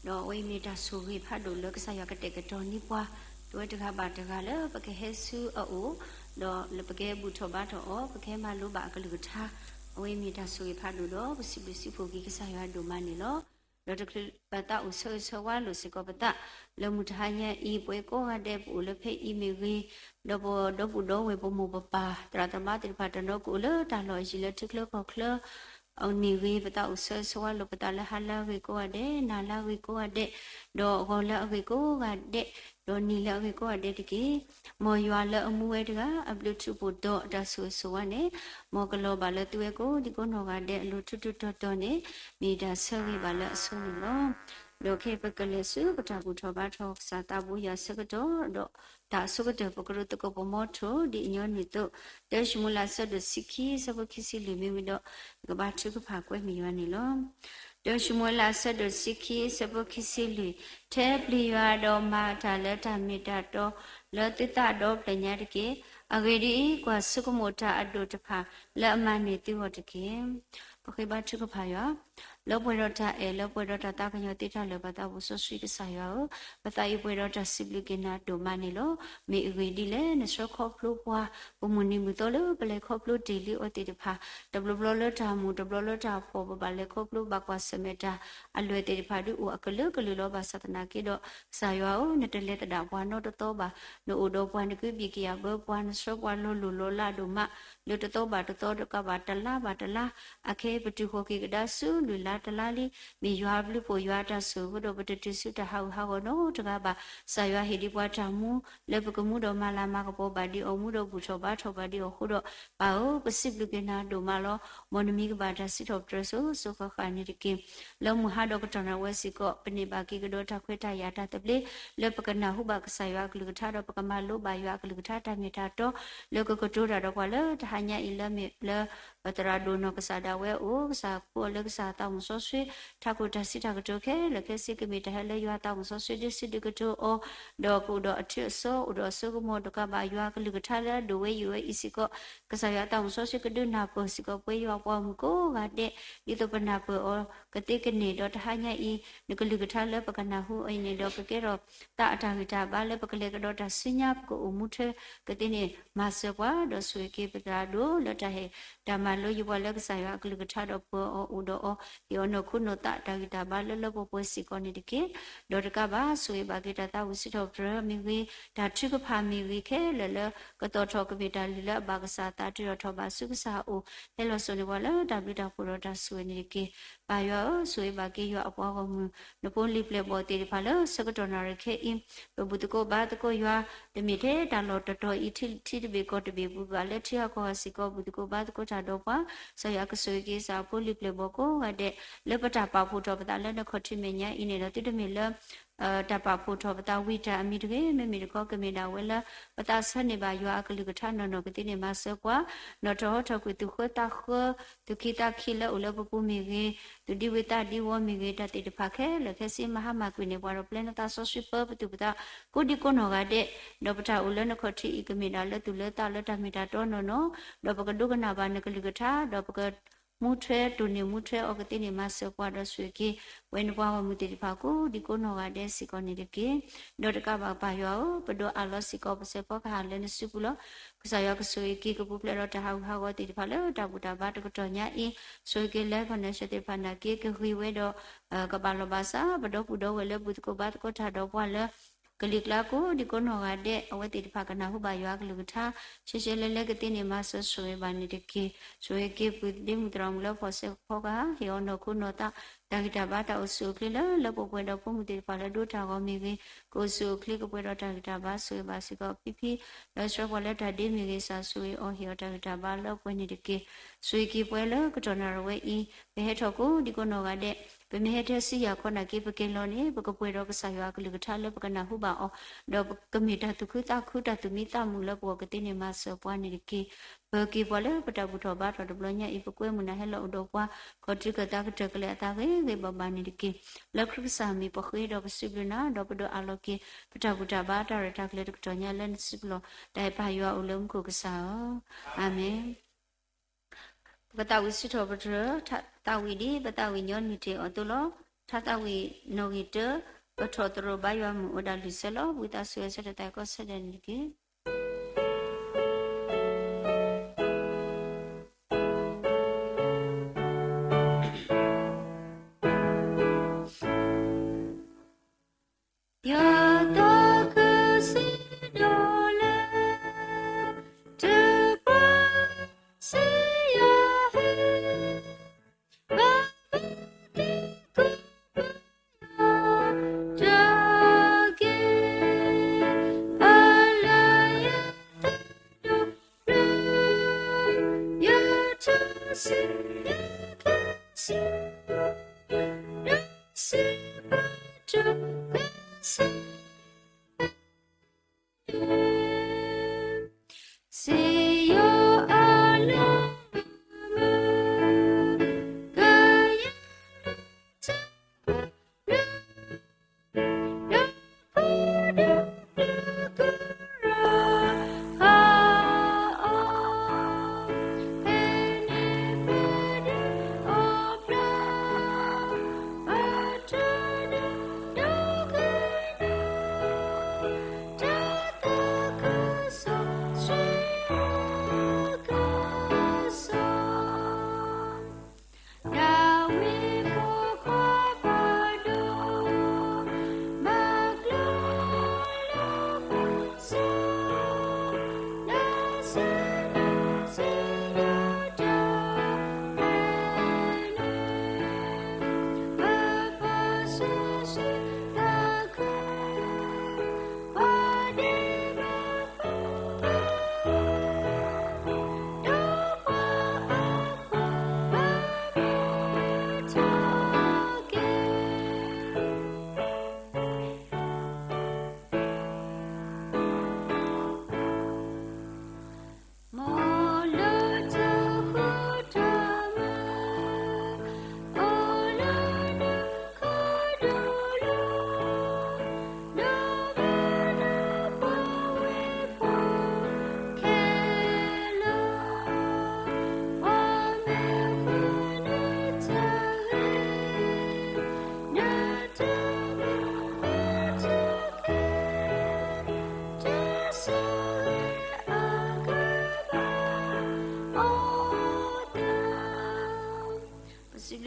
đó ôi mi đã số người phát đồ lỡ cái sao cái tệ cái đó ní qua tôi được gặp bạn được gặp lỡ và cái hết sư ở ủ đó là cái bút thọ bát thọ và cái mà lúa bạc cái lửa tha ôi mi đã số người phát đồ đó và xí phụ cái sao đồ mà này đó đó được bà ta ở sơ qua lửa sẽ có bà ta là một hai nhà y bữa có hai đẹp ủ là phải y mi ghi đó bộ đó với bộ mù bà tra tâm bát thì phát nó cũ lỡ ta nói chỉ là trước lỡ có lỡ ông mi ghi bà ta ở sơ qua lửa bà ta là hai la ghi có ade na la ghi có ade đó gọi là ghi có ade đó ni la ghi có ade thì cái mọi người là mua cái đó upload chụp bộ đó số này mọi cái lô bà là tụi cô đi con họ ade lô chụp này mi đã sơ ghi bà là số này đó đó khi bà cái lẽ số bà ta bút thọ bát thọ sa ta bút ya sơ cái đó đã số cái đó bà cái đó có bộ mót thôi đi nhớ như thế đó chúng là sơ được xí sơ cái xí lì mi đó cái bà chụp cái phá quay mi vào này đó đó chúng là sơ được xí sơ cái xí lì thế bây giờ đó mà ta lỡ ta mi ta đó lỡ tới ta đó là nhà cái à cái đi qua số cái một ta ở đó phá lỡ mà này tiêu ở cái có khi bà chụp cái phá đó lỡ bây giờ ta lỡ bây giờ ta cái nhau tít ta lỡ bà ta vô số suy cái sai đó bà ta bây giờ ta xí lì cái nào đồ mà này lo mi cái đi lẽ nó số khó lúa qua mình đi mua tối lỡ bà lấy khó lúa đi lỡ ở tít phá double lỡ ta mua double lỡ ta phô bà lấy khó lúa bà qua xem ta anh lấy tít phá đi uống cái lỡ lo bà sát na cái đó sai đó nó tên lẽ ta đã qua nó to bà nó ở đâu qua nó cứ bị kia bơ qua nó số qua lo la đồ mà lo to bà to được cả bà ta la à khi bắt đầu cái đó số lùi la ta la đi mi yoa blu po yoa ta số cái đó bắt đầu số ta hao nó được cả bà sai đó đi qua trang mu lấy cái mu đó mà làm mà cái bộ bà đi ở mu đó bút cho bà đi ở khu đó bà ở cái ship lúc nào đồ mà lo muốn mi cái bà ta ship học trở số cái khoản này cái lo mu ha đó cái tròn nào sẽ có bên này bà cái đó ta khuyết ta ya ta tập lấy lấy cái nào hú bà cái sai đó cái lúc ta đó cái mà lo bà yoa cái lúc ta mi ta đó lấy cái chỗ đó qua lấy ta hanya ilam lấy Batara dono kesada we o sa ko le sa ta mo so swe ta ko ta si ta ko ke le ke si ke mi ta le ywa ta mo so swe de si de ko o do ko do athe so o do so ko mo do ka ba ywa ke le ka tha le do we yu we isi ko ka sa ya ta mo so swe ke du na po si ko pwe ywa po mo ko ga de di to pa na po o ke te ke ne do ta ha nya I ne ke le ka tha le pa ka na hu ai ne do ke ro ta ta ki ta ba le pa ke le ka do ta si nya ko o mu the ke te ne ma se kwa do swe ke pa da do le ta he da ma lo yu ba le ka sa ya ke le ka tha do po o u do o yo no khu no ta ta ki ta ba le lo po po si ko ni de ke do ta ka ba swe ba ke ta ta u si tho pra mi wi da thu ka pha mi wi ke le le ka to tho ka bi ta li le ba ka sa ta ti ro tho ba su ka sa o le lo so ni wa le da bi da pu ro da swe ni de ke ba yo swe ba ke yo a po ko mu no po li ple bo te pha le sa ka to na re ke im bu tu ko ba tu ko yo de mi the da lo to to I thi de be ko de be bu ba le thi ko si ko bu tu ko ba tu ko ta do pa sa ya ka swe ke sa po li ple bo ko ga de le pa ta pa pu to pa ta le no kho thi me nya I ne do ti de me le ta pa pu to pa ta wi ta mi de ke me mi de ko ke me da we le pa ta sa ne ba yo a ka li ka tha no no ke ti ne ma so kwa no to tho ku tu kho ta kho tu ki ta khi le u le pu pu mi ge tu di we ta di wo mi ge ta ti de pha khe le ke si ma ha ma ku ne wa ro plan ta so swi pa tu pa ta ko di ko no ga de no pa ta u le no kho thi I ke me da le tu le ta le ta mi ta to no no do pa ka du ka na ba ne ka li ka tha do pa ka mu the tu ni mu the o ka ti ni ma so kwa do swi ki wen kwa wa mu ti pha ko di ko no ga de si ko ni de ki do ta ka ba ba yo pa do a lo si ko pa se po ka ha le ni su pu lo ka sa yo ka swi ki ka pu ple ro ta ha ko ti pha le ta bu ta ba ta ko to nya I swi ki le ko ne se ti pha na ki ka hui we do ka ba lo ba sa ba do pu do we le bu ko ba ko ta do kwa leကလိကလာကိုဒီကိုနော်ကတဲ့အဝတိတဖကနာဟုပါရွာကလူကထားရှေရှေလဲလဲကတိနေမဆဆွေပါနေတကေဆွေကေပုတိမူတရမလဖောဆေဖောကဟေယောနခုနောတာတာဂိတာဘာတာအဆုကလလပပွေတော့ပုံမူတိပါလဲဒုတာကောမီကေကိုဆုကလိကပွေတော့တာဂိတာဘာဆွေပါစီကောပိပိလဲဆွေပေါ်လဲတာဒီမီကေဆာဆွေအောဟေယောတာဂိတာဘာလောပွေနေတကေဆွေကေပွဲလကတော်နာရဝဲဤဘဲထောကိုဒီကိုနော်ကတဲ့ဘယ်မဲ့တဲ့စီရခေါနာကေပကေလောနေပကပွေတော့ကဆာရွာကလူကထားလပကနာဟုပါအောတော့ကမီတာတခုတာခုတာသူမိတာမူလပေါ်ကတိနေမဆောပွားနေကေဘကေပေါ်လေပတဘူထောဘာတော်ဒဘလညာဤပကွဲမနာဟဲလောတော့ပွားခေါတိကတာကတကလေတာကေကေဘဘာနေကေလခရဆာမီပခွေတော့ပစိဘနာတော့ပဒအလောကေပတဘူတာဘာတော်ရတာကလေတကတော်ညာလန်စိဘလောတိုင်ပါရွာအလုံးကိုကစားအာမင်ပတဝိစိထောပတတာဝီဒီပတဝိညောနိတေအတုလော Tatawi no gita, but Totoro Bayam Oda Lucelo with us as a taco sedeniki.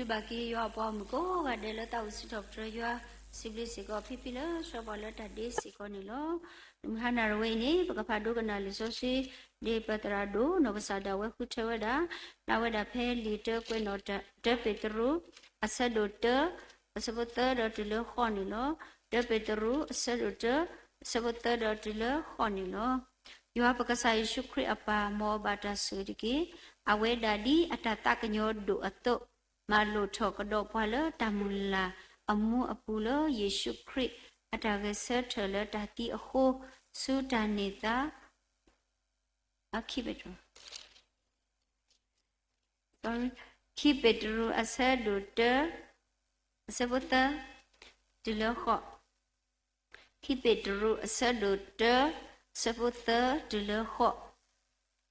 Baki you are bomb go, a delata with doctor you are simply sick of pipilla, shabalata de siconilo, Hana Rawini, Pacapado Nalisosi, de Patrado, Novasada, Wakutawada, Nawada pay little when not Depetru, a sadoter, a saboteur or tiller honilo, Depetru, a sadoter, saboteur or tiller honilo. You have a Kasai Shukri apa more bata suriki, away daddy at attack and your do a to. Malo Tokado Pala, Tamula, Amu Apula, Yeshu Creek, Atagasa Teller, Tati Aho, Sudanita, a keep it. Keep it, a said, Sabota, Diloho. Keep it, a said, Sabota, Diloho.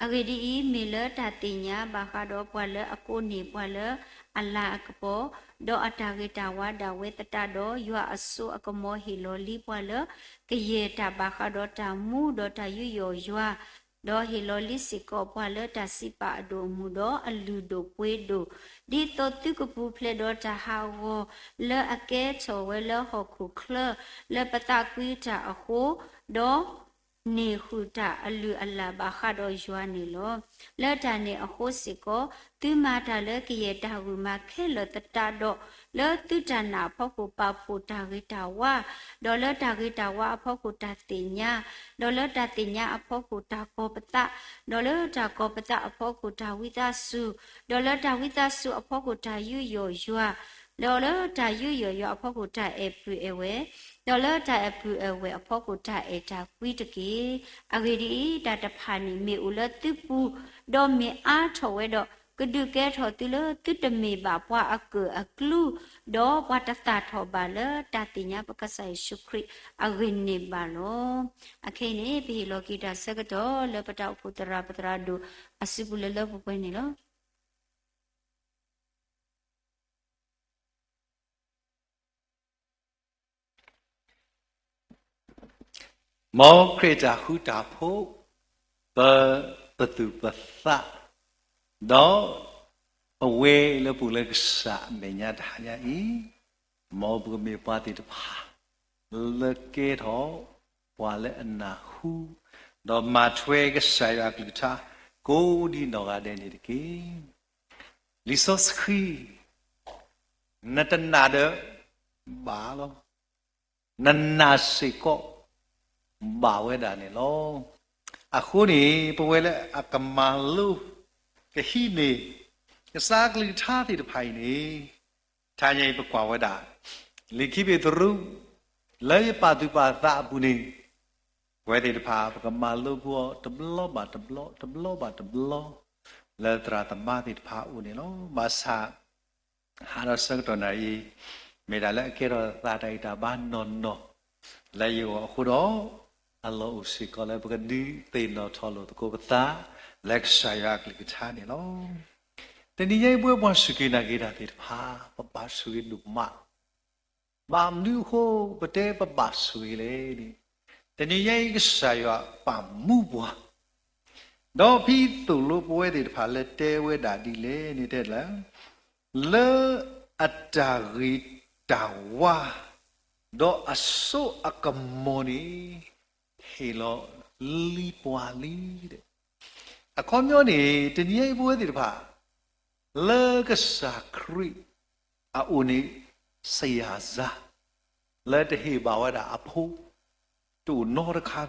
Agadi Miller, Tatinya, Bakado Pala, Akoni Pala. Allah akapo do atagitawa dawe tatado yua asu akamo hiloli pala keye tabaka do tamu do tayu yo yua do hiloli siko pala tasipa do mudo aludo puedo di to tukupu ple do tahawo le ake chowe le hoku kle le patakwita aho do ne huta alu Allah baka do yua nilo le tane aho siko tu mata le kiye tahu ma khelo tatado le tu tana phoku pa phuta gitawa do le tagitawa phoku tatinya do le tatinya phoku ta kopata do le ta kopata phoku ta witasu do le ta witasu phoku ta yu yo yua do le ta yu yo yo phoku ta epu ewe do le ta epu ewe phoku ta eta kwitaki agidi ta taphani me ule tupu do me a thowe do Kudu get hotilo tutami bapwa aklu do watata thobala tatinya pakasai shukri agini balo akene bihilo kita sagato lepata putera patradu asibulelo pupenilo မောခရတာဟူတာဖို့ပတူပသတော့အဝဲလပူလကစားမညာတာညာဤမောဘုမေပါတိတပါလကေတော့ဘွာလဲအနာဟုတော့မထွဲကစားရကလတာကိုဒီတော့ကတဲ့နေတကေလီဆော့စခီနတနာဒဘာလောနနာစေကောဘာဝဲတာနေလောအခုနေပဝဲလဲအကမလူကဟိနေကစားကလီထားတဲ့ဖိုင်နေထိုင်ရင်ပကွာဝဲတာလိခိပေတရုလဲပါတူပါသာပူနေဝဲတဲ့ဖာပကမလူဘောတဘလောပါတဘလောလဲတရာတမတဲ့ဖာဦးနေလောမဆာဟာရစကတော်နိုင်မေဒါလဲကေရောသာတိုင်တာဘာနော်လဲယောအခုတော့အလောဥစီကလည်းပကဒီတေနော်ထော်လို့တကိုပတာလက်ရှာရကလိထားနေလောတနည်းရဲ့ဘွဲဘွားစုကိနာကေတာတေဖာပပဆွေလူမဘာမလူဟိုပတဲပပဆွေလေဒီတနည်းရဲ့ကရှာရပါမှုဘွားတော့ပြီးသူလို့ပွဲတေဖာလက်တဲဝဲတာဒီလေနေတဲ့လားလေအတာရီတာဝါတော့အဆုအကမောနီဟေလောလီပွာလီတဲ့အခေါ်မျိုးနေတနည်းပွဲတေဖာလေကစာခရီအူနီဆရာဇာလက်တဟေဘာဝဒအဖိုးတူနော်ရခါ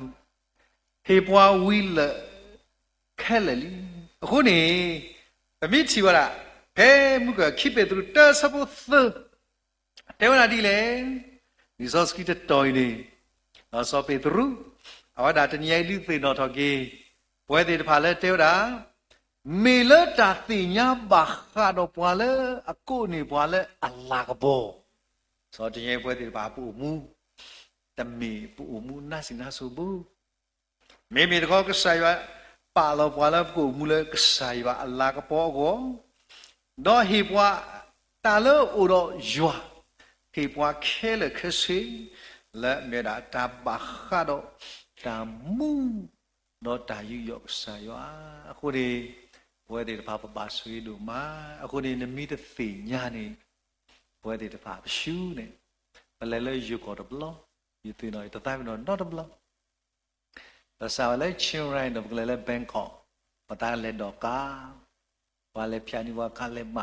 ဟေပွားဝီလခဲလလီအခုနေအမိချီဝရဖဲမှုကခိပေသူတဆဘုသတေဝနာဒီလေဒီဇော့စကီတတော်နေနော်ဆောပေသူအဝဒါတနည်းလူသေတော်တော်ကြီးပွဲသေးတဖာလဲတေဝတာမေလတာတင်ညာဘာခါတော့ပွာလဲအကိုနေပွာလဲအလာကဘောစောတရေပွဲတိဘာပူမူတမေပူမူနာစင်နာဆူဘူးမေမေတကောကဆိုင်ဝပါလောပွာလဲပူမူလဲကဆိုင်ဝအလာကဘောကိုတော့ဟေပွာတာလို့ဥတော့ယွာဟေပွာခဲလခစီလဲမေတာတာဘာခါတော့တာမူတော့တာယူရောက်ဆိုင်ဝအခုဒီဘွဲတေတဖာပပဆွေးလို့မာအခုနေနမိတသိညာနေဘွဲတေတဖာရှူးနေဘလဲလဲယူကောတဘလယူသိနော်တတိုင်းနော် not ဘလဒါစားလဲချင်းရိုင်းတော့ဘလဲလဲဘန်ကောက်ပတာလဲတော့ကာဘာလဲဖြာနီဝါကလဲမ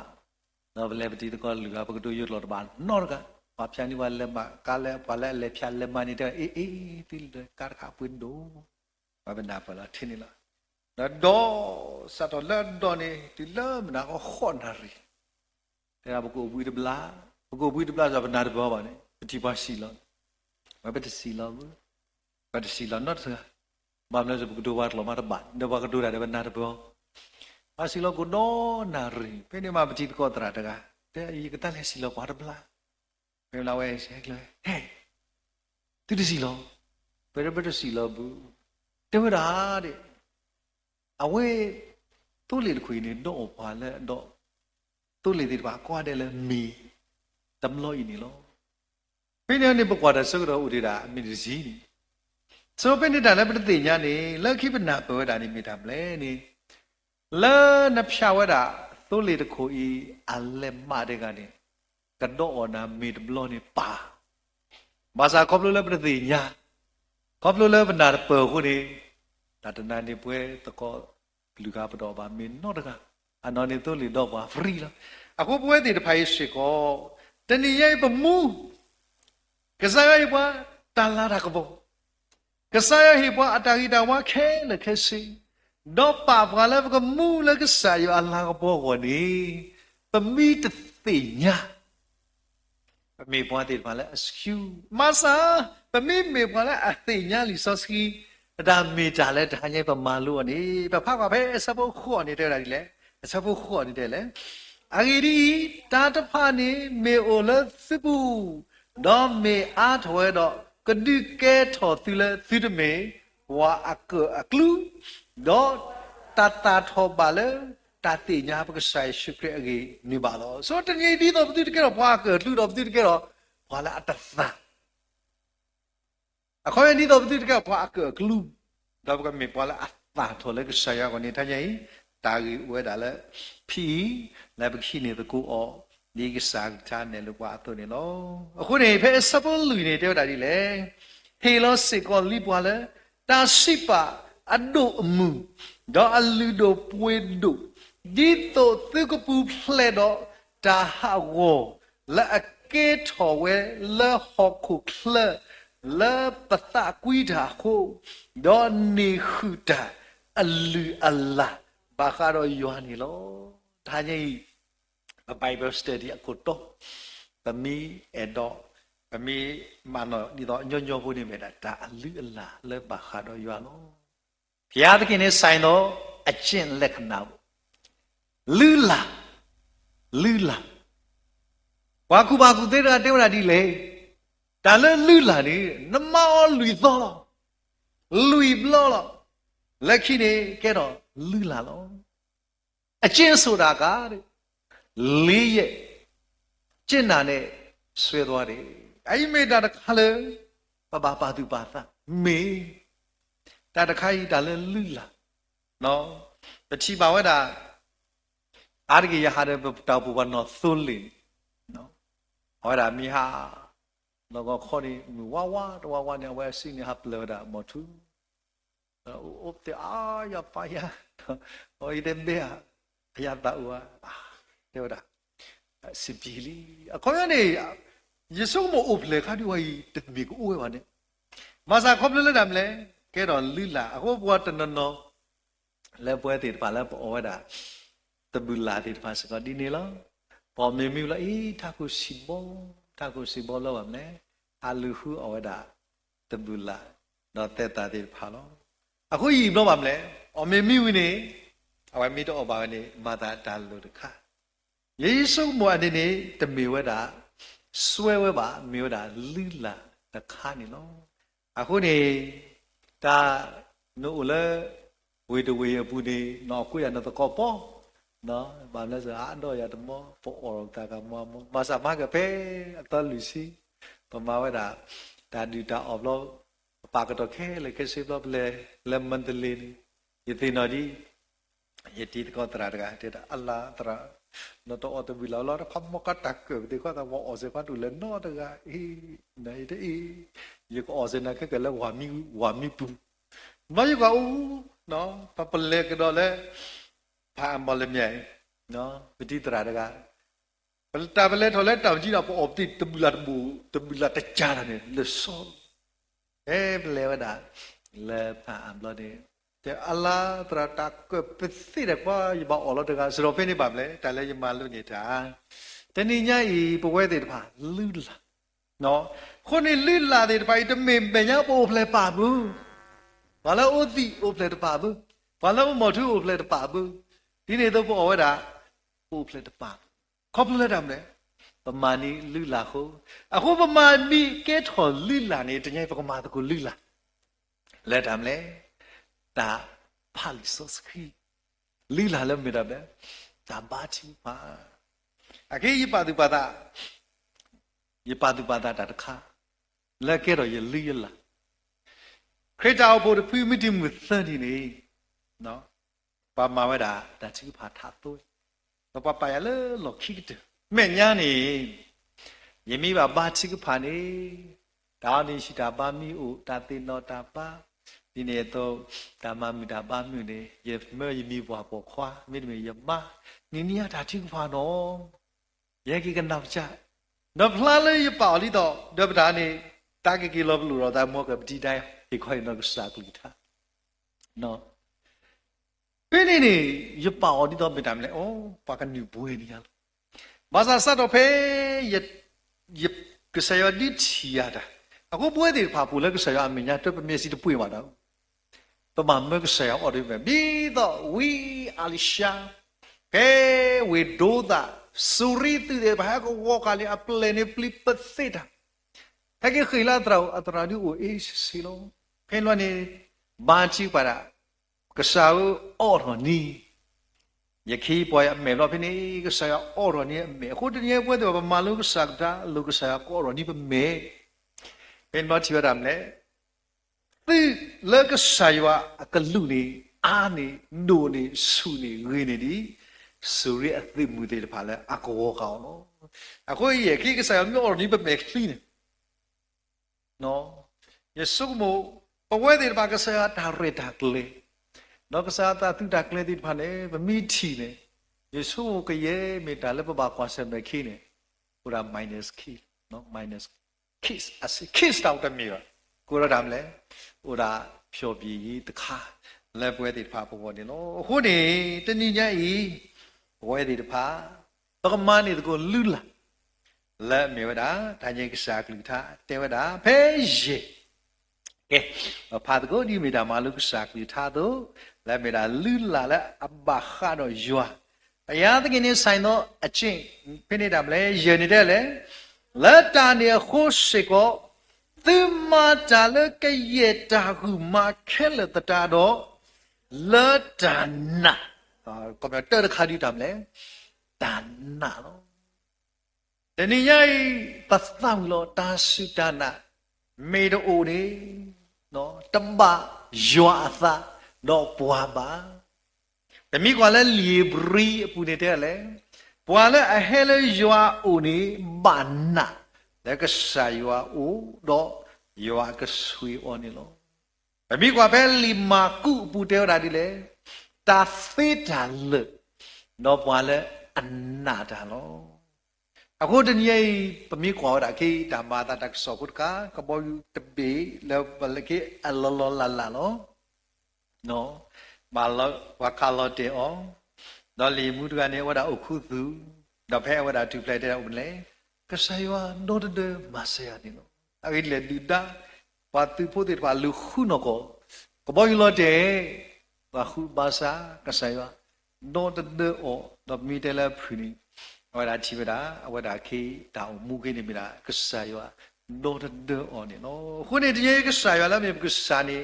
တော့ဘလဲပတိတကောလူကပကတူယူလို့တပါနော်ကဘာဖြာနီဝါလဲမကလဲဘာလဲဖြာလဲမနေတဲ့အေးတိလကာခါပွင့်တော့ဘာဘနာပလာထင်းနေလားတော့စတော့လတော့နေဒီလမနာကိုခေါ်နာရီတဲ့ဘကိုဘူးတဘလာဘကိုဘူးတဘလာဆိုဘနာတဘောပါနဲ့ပတိပါစီလောမဘတ်စီလောဘတ်စီလောနော်ဆိုတာဘာလဲဆိုဘကိုတော့ဝတ်လောမတဘတော့ဘကတူရတယ်ဘနာတဘောပါစီလောကိုတော့နာရီဖင်းနေမှာပတိကောတရာတကတဲ့ဤကတလည်းစီလောဘာတဘလာဘယ်လာဝဲဆက်လဲဟဲ့သူတစီလောဘယ်ဘတ်စီလောဘူးတေဝရာတဲ့အဝဲတူလေခွေနေတော့ဘာလဲတော့တူလေဒီဘာကွာတယ်လဲမီတမလို့ဤနေလို့ပြင်းနေပကွာတဲ့စကတော့ဥဒေတာအမင်းစီနေဆိုပြနေတာလည်းပြတဲ့ညာနေလက်ခိပနာပေါ်တာနေမိတာမလဲနေလဲနဖြာဝဲတာတူလေတခုဤအလက်မတဲ့ကနေကတော့နာမီတဘလို့နေပါဘာသာကောပလို့လည်းပြတဲ့ညာကောပလို့လည်းပနာပေါ်ခုနေဒါတနာနေပွဲတကောလူကပတော်ပါမင်းတော့တကအနော်နေတို့လီတော့ပါဖရီလားအခုပွဲတည်တဖိုင်ရှိကောတဏီရဲ့ပမူကစားရပွားတလာရကဘောကစားရဟိပွားအတာဂီတာဝါခဲလခဲစီတော့ပါပါလည်းကမူလည်းကစားရအလာကဘောကိုနေပမီတသိညာပမေပွားတည်ပါလဲအစကျူမဆာပမေပွားလဲအသိညာလီဆော့စကီဒါမေတာလဲဒါညပမာလို့နေပဖဖပဲစပုတ်ခေါ်နေတဲ့ဒါဒီလဲစပုတ်ခေါ်နေတဲ့လဲအဂီဒီတာတဖာနေမေအိုလစစ်ပူတော့မေအားထွဲတော့ကဒုကဲထော်သူလဲသူတမေဝါအကလူတော့တတာထော်ပါလဲတတိညာပကဆိုင်ရှုခရအကြီးနေပါတော့ဆိုတညီဒီတော့ဘသူတကဲတော့ဘွားကလူတော့ဘသူတကဲတော့ဘွာလာအတသ အခေါ်ရနေတော့တိကပွားကကလူတော့ကမေပွားလာအသာထော်လေကဆရာကနေထိုင်ရင်တာကြီးဝဲတာလဲဖီလည်းပခိနေတဲ့ကိုအော်ဒီကစားချာနေလို့ပွားတော့နေလို့အခုနေဖဲစပလူနေတော့တာဒီလေဟေလောစစ်ကောလိပွားလဲတာရှိပါအဒုအမှုတော့အလူတို့ပွေးတို့ဒီတော့သူကပူဖလက်တော့တာဟာဝလာအကေထော်ဝဲလာဟောခုခလလာပတာကွီတာခိုဒေါ်နေခုတာအလူအလာဘာခါတော့ယောနီလောဒါကြီး Bible study အခုတော့ပမီအဲ့တော့ပမီမနော်ဒီတော့ညညဖို့နေမြတာဒါအလူအလာလဲဘာခါတော့ယောလောဘုရားသခင်နဲ့ဆိုင်တော့အကျင့်လက္ခဏာလူလာဝါကူဘာကူသေးတာတေဝရာဒီလေဒါလည်းလူလာနေနမောလူသောလူဘလောလက်ခိနေကဲတော့လူလာလောအကျင့်ဆိုတာကတဲ့လေးရဲ့ကျင့်တာနဲ့ဆွဲသွားတယ်အဲ့မေတ္တာတခါလေပါသူပါသမေတာတခါကြီးဒါလည်းလူလာနော်တချီပါဝဲတာအာရကြီးရဟာတဲ့တောက်ပူပါနော်သွလင်းနော်ဟောတာမိဟာတော့ခေါ်နေဝါနေဝဲစီနေဟာပလောတာမထူဥပတေအာရပါရဟိုဒီဘေအရတာဝါတဲ့တာစပီလီအခေါ်ရနေယေရှုမဥပလေခါဒီဝိုင်းတမီကိုဝဲပါနဲ့မဆာခေါပလလက်တယ်မလဲကဲတော့လိလာအခုဘွားတနနော်လဲပွဲတည်ပါလဲပေါ်ဝဲတာတဘူလာတည်ပါစကဒီနေလားပေါ်မေမီလာအေးတာကိုစီဘောလောက်ပါမယ်အလူဟုအဝဲတာတဘူလာတော့တက်တာတည်ပါလို့အခုယီဘလို့ပါမလဲအမေမီဝီနေအဝဲမီတော့ပါနေမာတာတာလို့တခါယေရှုမွာနေနေတမေဝဲတာဆွဲဝဲပါမေဝတာလိလာတခါနေလို့အခုနေတာနို့လေဝေတဝေပူနေနော်ကိုရတော့ကောပေါ်နော်ဘာလဲဆိုအတော့ရတမောပေါ်အော်တာကမောမဆာမကပဲအတလူစီပမာဝဲတာဒါဒီတာအော်လို့ပါကတော့ခဲလေကစီဘလေလမန်တလီယတိနော်ဒီယတိကောတရာတကတဲ့အလာတရာနော်တော့အတဘီလာလာခမကတက်ကဒီကောတာဘောအစေပါတူလေနော်တကအေးနိုင်တဲ့ယေကောအစေနာကလည်းဝါမီပူမယကောနော်ပပလေကတော့လေဖာမလမြေနော်ပတိတရာတကပလတာပလေထော်လဲတောင်ကြည့်တော့ပေါ်တိတဘူလာတကြတယ်လေဆောပလေဝဒလေဖာအမလို့တဲ့အလာတရာတကပစီရပါယဘအော်လို့တကစရောဖိနေပါမလဲတိုင်လဲယမလို့နေတာတဏိညာဤပဝဲတဲ့တပါလူလာနော်ခုနေလူလာတဲ့တပါတမင်ပညာပို့ဖလဲပါဘူးဘာလို့ဥတိဥဖလဲတပါဘူးဘာလို့မထူဥဖလဲတပါဘူးဒီနေ့တော့ပေါ်ဝဲတာဥဖလဲတပါခေါပလက်တယ်မလဲပမာနီလူလာခုအခုပမာနီကဲထော်လူလာနေတညိုင်ပကမာတကူလူလာလက်တယ်မလဲတာဖာလီဆိုစခီလူလာလည်းမြတ်တယ်ဒါဘာချီပါအခေယပါသူပါတာတာတခါလက်ကဲတော့ရလူရလာခရစ်တော်ဘုရားဖီမီတီမသန်ဒီနေနော်ပါမဝဲတာတချီဖာထားတော့တော့ပါရလေလောခိတမဲ့ညာနေယမိပါချီကဖာနေဒါနေရှိတာပါမီဥတာတိနောတာပါဒီနေ့တော့ဓမ္မမီတာပါမြို့နေယမေယမိဘွားပေါ်ခွာမိမေယမနိနိယတာချီကဖာနော်ယေကိကနောက်ချတော့ဖလာလေးပါလိတော့ဒဗဒါနေတာကကီလောဘလူတော့ဒါမောကပတိတိုင်းဒီခွိုင်းတော့စာကူတာနော်ပြင်းနေရပါအော်ဒီတော့ပြတာမလဲဩပါကနီဘွေးနေရလားဘာသာစတော့ဖေးရကဆရာဒီချီရတာအခုဘွေးတွေဖာပူလက်ကဆရာအမညာတော့မျက်စိတပွေမှာတော့ပမာမကဆရာအော်ဒီပဲပြီးတော့ဝီအာလီရှာဖေးဝီဒိုဒါစူရီတီတဲ့ဘာကဝကလေးအပလနေပလီပသစ်တာဟဲ့ခေလာတရာအတရာဒီကိုအေးစီလုံးဖင်လွန်နေဘာချီပါတာကစားအော်တော်နီယခိပွားရမယ်လို့ဖိနေကစားအော်တော်နီအမေခုတည်းပွဲတော့ဘာမလို့ကစားတာလူကစားအော်တော်နီပဲမေဖင်မချီရတာမလဲ le ke saywa akalu ni ani no ni su ni ri ni di suri athi mu de pha le akawo kaw no ako ye ki ke saywa myo ni be me kli ni no yesu mo pawe de ba ke saywa da re da kle no ke saywa ta tu da kle di pha le ba mi thi ne yesu ke ye me da le ba kwa se me ki ne pura minus ki no minus kiss as kiss out the mirror ကိုရတာမလဲဟိုဒါဖြော်ပြီးတခါလက်ပွဲတွေတဖာပေါ်နေနော်ဟိုနေတဏိညာဤဘွဲတွေတဖာပကမနေတကိုလူလာလက်မြေဝတာဒါညိကစားကလူထားတဲဝတာဖဲရေကဲဖာတကိုဒီမီတာမလူကစားကလူထားတော့လက်မြေတာလူလာလက်အဘခါတော့ယွာတရားသခင်နဲ့ဆိုင်တော့အချင်းဖိနေတာမလဲရေနေတဲ့လေလက်တာနေခိုးစိကော သူမတာလကရဲ့တာဟုမခဲလတတာတော့လတနာကွန်ပျူတာခါဒီတမ်းလဲတနာတော့တနည်းရိုက်ပတ်သောလောတာစုတနာမေဒအိုနေနော်တမယွာသာတော့ပွားပါတမိကွာလဲလီဘရီအပူနေတဲ့လဲပွားလဲအဟဲလဲယွာအိုနေဘာနာလကဆာယွာအိုတော့ Yo aga sui oni lo. Bami kwa beli maku puteo tadi le. Ta feta le. No pwale anada lo. Aku dunia bami kwa ora ki damata tak sokut ka kaboy tebe le balaki alolo lala lo. No. Malo wakalo de o. No limu tu ane wada okutu. No pe wada tu play de le. Kasaywa no de masaya ni lo. အဲ့လေဒီတာဘာသူဖို့တဲ့ဘာလူခုနော်ကောကဘောယူလို့တဲ့ဘာခုဘာသာကဆိုင်ဝတော့တဲ့အော်တော့မီတယ်လာဖူနီဟောဒါချိပတာအဝဒါခေတောင်မူခေနေမိတာကဆိုင်ဝတော့တဲ့အော်နေနော်ခုနေတည်းကဆိုင်ဝလာမြေကစားနေ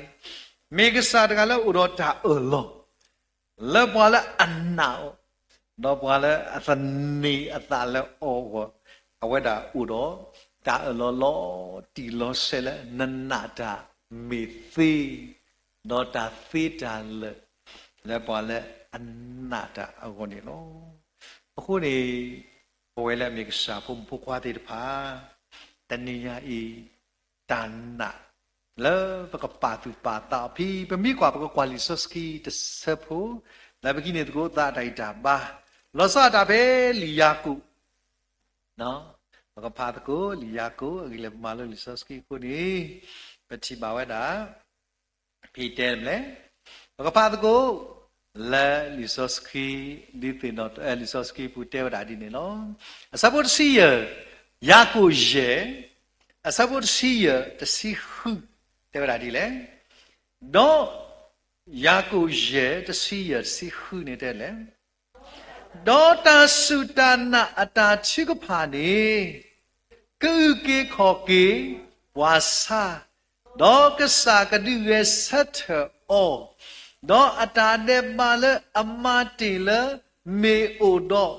မေကစားတကလည်းဥတော်တာအော်လောလဘလာအနာတော့ဘလာအသနီအတလည်းအော်အဝဒါဥတော် ta lo lo ti lo se le nana ta mi thi no ta thi ta le pa le anna ta a ko ni lo ko ni pwe le mi sa phum phu kwa ti pha taniya i tanna le pa ka pa tu pa ta phi pa mi kwa pa ka kwali soski te se phu le ba ki ni ko ta dai ta ba lo sa ta be li ya ku no ဘကဖာတကိုလီယာကိုအဂိလမာလိုလီဆော့စကီကိုနေပတိပါဝဒါဖီတဲမလဲဘကဖာတကိုလာလီဆော့စကီဒီတင်တော့လီဆော့စကီပူတဲဝဒါဒီနေနော်အစပုတ်စီယာကိုယေအစပုတ်စီယတစီခုတဲဝဒါဒီလေတော့ယာကိုယေတစီယစီခုနေတဲ့လေဒေါတာစုတနာအတာချိကဖာနေကူကေခောကေဝါစာဒေါကစာကဒူရဆတ်အောဒေါအတာနေပါလအမတီလမေအိုဒေါ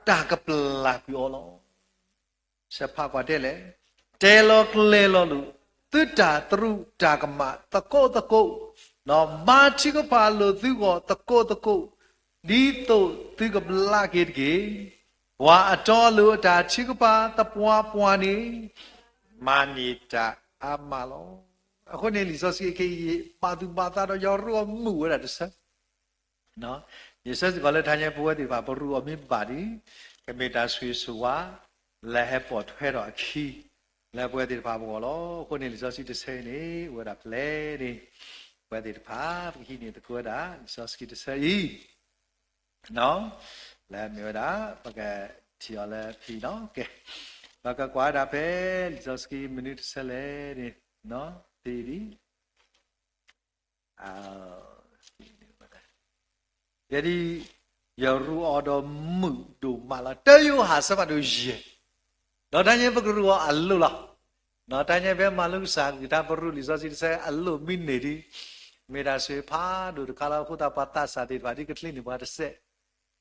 တာကပလာပြောလောစဖာကွာတဲ့လေတဲလောကလေလောလူတုတာတရုတာကမတကောတကောနော်မာချိကဖာလို့သူကတကောတကော ဒီတော့သူကဘလာကေကေဝါအတော်လို့ဒါချိကပါတပွားပွားနေမာနေတာအမလောအခုနေလီစောစီကေပါသူပါတာတော့ရောရောမှုရတာစနော်ယေဆက်ကလည်းထားခြင်းဘဝတွေပါဘရူအမိပါဒီကမေတာဆွေဆွာလဲဟပေါ်ထွဲတော့အခီလဲဘဝတွေပါဘောလောအခုနေလီစောစီတစ်ဆယ်နေဝရပလဲနေဘဝတွေပါခီနေတကွာဒါလီစောစကီတစ်ဆယ် no la mio da pakai thia la phi no ke pakai kwa da pe zoski minute sele ni no ti di jadi ya ru odo mu do mala te yo ha sa ba do ye no ta nyen pa ru allo la no ta nyen pe malu sa ta paru li zoski se allo min ne di me da swe pha do kala phuta pata sa ti ba di katli ni ba de se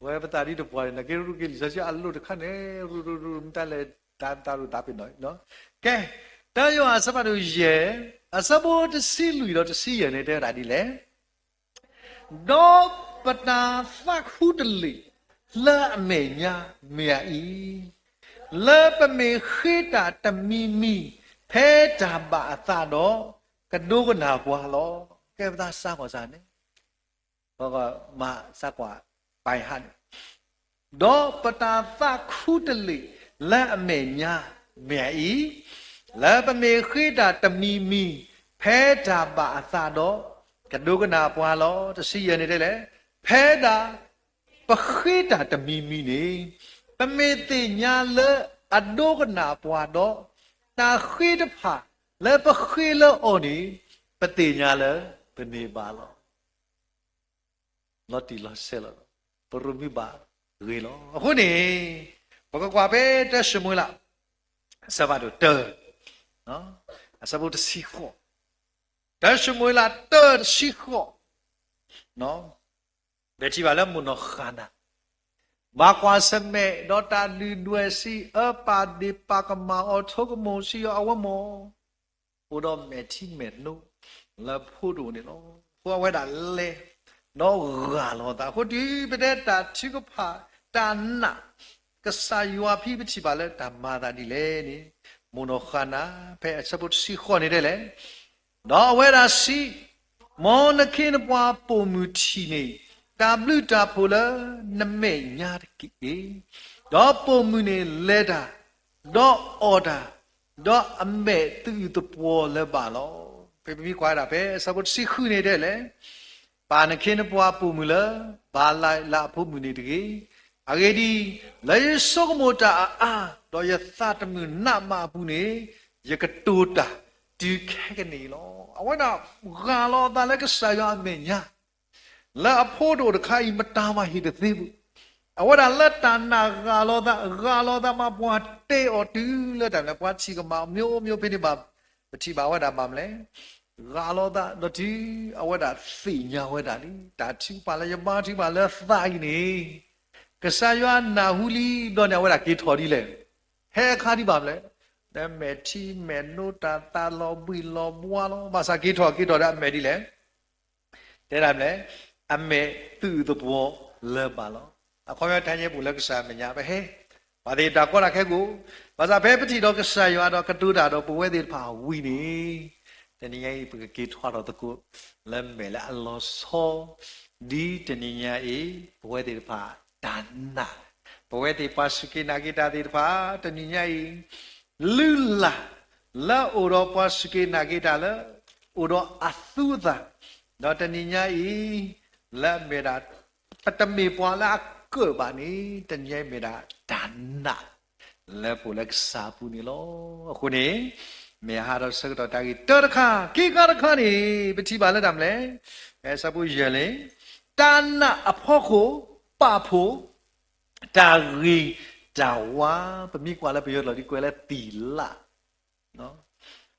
ဝဲပတာရီတော့ပွားနေကေရုကေလီဆာအလူတခနဲ့ရူမတလဲတာတာရူတာပြနော်ကဲတယောအစပါတို့ရေ အစဘောတစီလူတော့တစီရနေတဲ့ဒါဒီလေဒေါပတာသခုတလီလာအမေညာမြာဤလာပမေခိတာတမီမီဖဲတာပါအသတော့ကဒုကနာဘွာလောကဲပတာစားကောစားနေဘောကမစကွာပိုင်ဟတ်ဒေါပတာသခုတလီလာအမေညာမြာဤလာပမေခိတာတမီမီဖဲတာပါအသတော့ကဒုကနာဘွာလောတစီရနေတဲ့လေဖဲတာပခိတာတမီမီနေပမေတိညာလေအဒုကနာဘွာတော့တာခိတဖာလေပခိလောအော်ဒီပတိညာလေပနေပါလောလော်တီလော်ဆဲလောပရမီပါရေလောအခုနေဘကကွာပဲတရှမွေလာစဘာတို့တဲနော်အစဘုတ်စီခေါ်တရှမွေလာတဲစီခေါ်နော်ဘယ်ချီပါလဲမနောခနာဘာကွာစမဲဒေါတာဒီဒွယ်စီအပါဒီပါကမာအောထုကမောစီအဝမောဘုဒ္ဓမေတီမေနုလဖို့တို့နေလောဖွာဝဲတာလေနော်ဂါလောတာဟိုဒီပတဲ့တာချိကဖာတာနာကဆာယွာဖိပချီပါလဲဓမ္မာတာဒီလေနိမနောခနာဖဲအစဘုတ်စီခေါ်နေတယ်လေနော်ဝဲတာစီမောနခိနပွားပုံမူချီနေတာဘလူတာဖိုလနမေညာတကိတော့ပုံမူနေလဲတာတော့အော်ဒါတော့အမေသူတပေါ်လဲပါလောပေပီကွာတာပဲစဘုတ်စီခုနေတယ်လေပါနခိနပွားပုံမူလဘာလိုက်လာဖို့မူနေတကိအဂေဒီလေဆုကမောတာအာတော့ယသတမှုနမဘူးနေယကတူတာဒီခဲကနေလောအဝနာဂါလောတာလည်းကဆာရမေညာလာအဖို့တို့တခါဤမတာမဟိတသေးဘူးအဝနာလက်တနာဂါလောတာမပွားတေအော်တူလက်တယ်ပွားချီကမမျိုးမျိုးဖိနေပါပတိပါဝတာပါမလဲဂါလောတာတို့ဒီအဝနာသိညာဝတာဒီတာချီပါလေယမတိပါလေသာဤနေကဆာယနာဟူလီတော့နေဝတာကေထော်ဒီလေဟဲခါဒီပါမလဲဒါမေတီမေနိုတာတာလောဘီလောဘွာလောဘာသာကေထော်ဒါမေဒီလေတဲ့ရမလဲအမေသူ့တဘောလဲပါလောအခေါ်ရတန်းရဲ့ဘူးလက်ကစားမညာပဲဟဲဘာဒီတာကောရခဲကိုဘာသာဖဲပတိတော့ကဆာယတော့ကတူတာတော့ပဝဲသေးဖာဝီနေတနည်းရဲ့ပကေထွားတော့တကူလဲမဲလဲအလောဆောဒီတနည်းရဲ့ပဝဲသေးဖာဒါနာပဝဲသေးပါစကိနာဂီတာသေးဖာတနည်းရဲ့လူလာလာအိုရောပါစကိနာဂီတာလဲအိုရောအသုသာတော့တနည်းရဲ့လာမေရာပတမေပွာလာque bạn ấy tên nhé mẹ đã đàn nạ là phụ lực sa phụ ni lo khu ni mẹ hà đó sơ đó ta cái tơ kha kia cả kha ni bị chi bà là đam lẽ sa phụ giờ lẽ đàn nạ ấp khô pa phô ta ghi ta wa bị mi qua là bây giờ là đi quay là tỷ lạ nó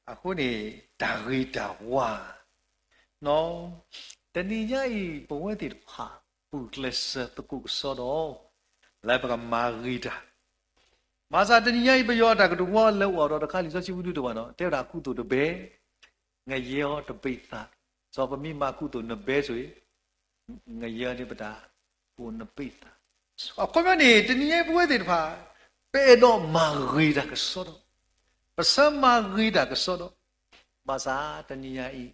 khu ni ta ghi ta wa nó tên đi nhảy bố ấy thì hà bút lệ sơ tụ cụ sơ đó lại bằng marita mà sao tên nhảy bây giờ ta cái đúng không lâu rồi đó khai lý do chịu được đâu nó theo đã cụ tụ được bé ngày giờ được bị ta so với mi mà cụ tụ nó bé rồi ngày giờ thì bắt đầu cụ nó bị ta có cái này tên nhảy bố thì phải bé đó marita cái sơ đó mà sao marita cái sơ đó mà sao tên nhảy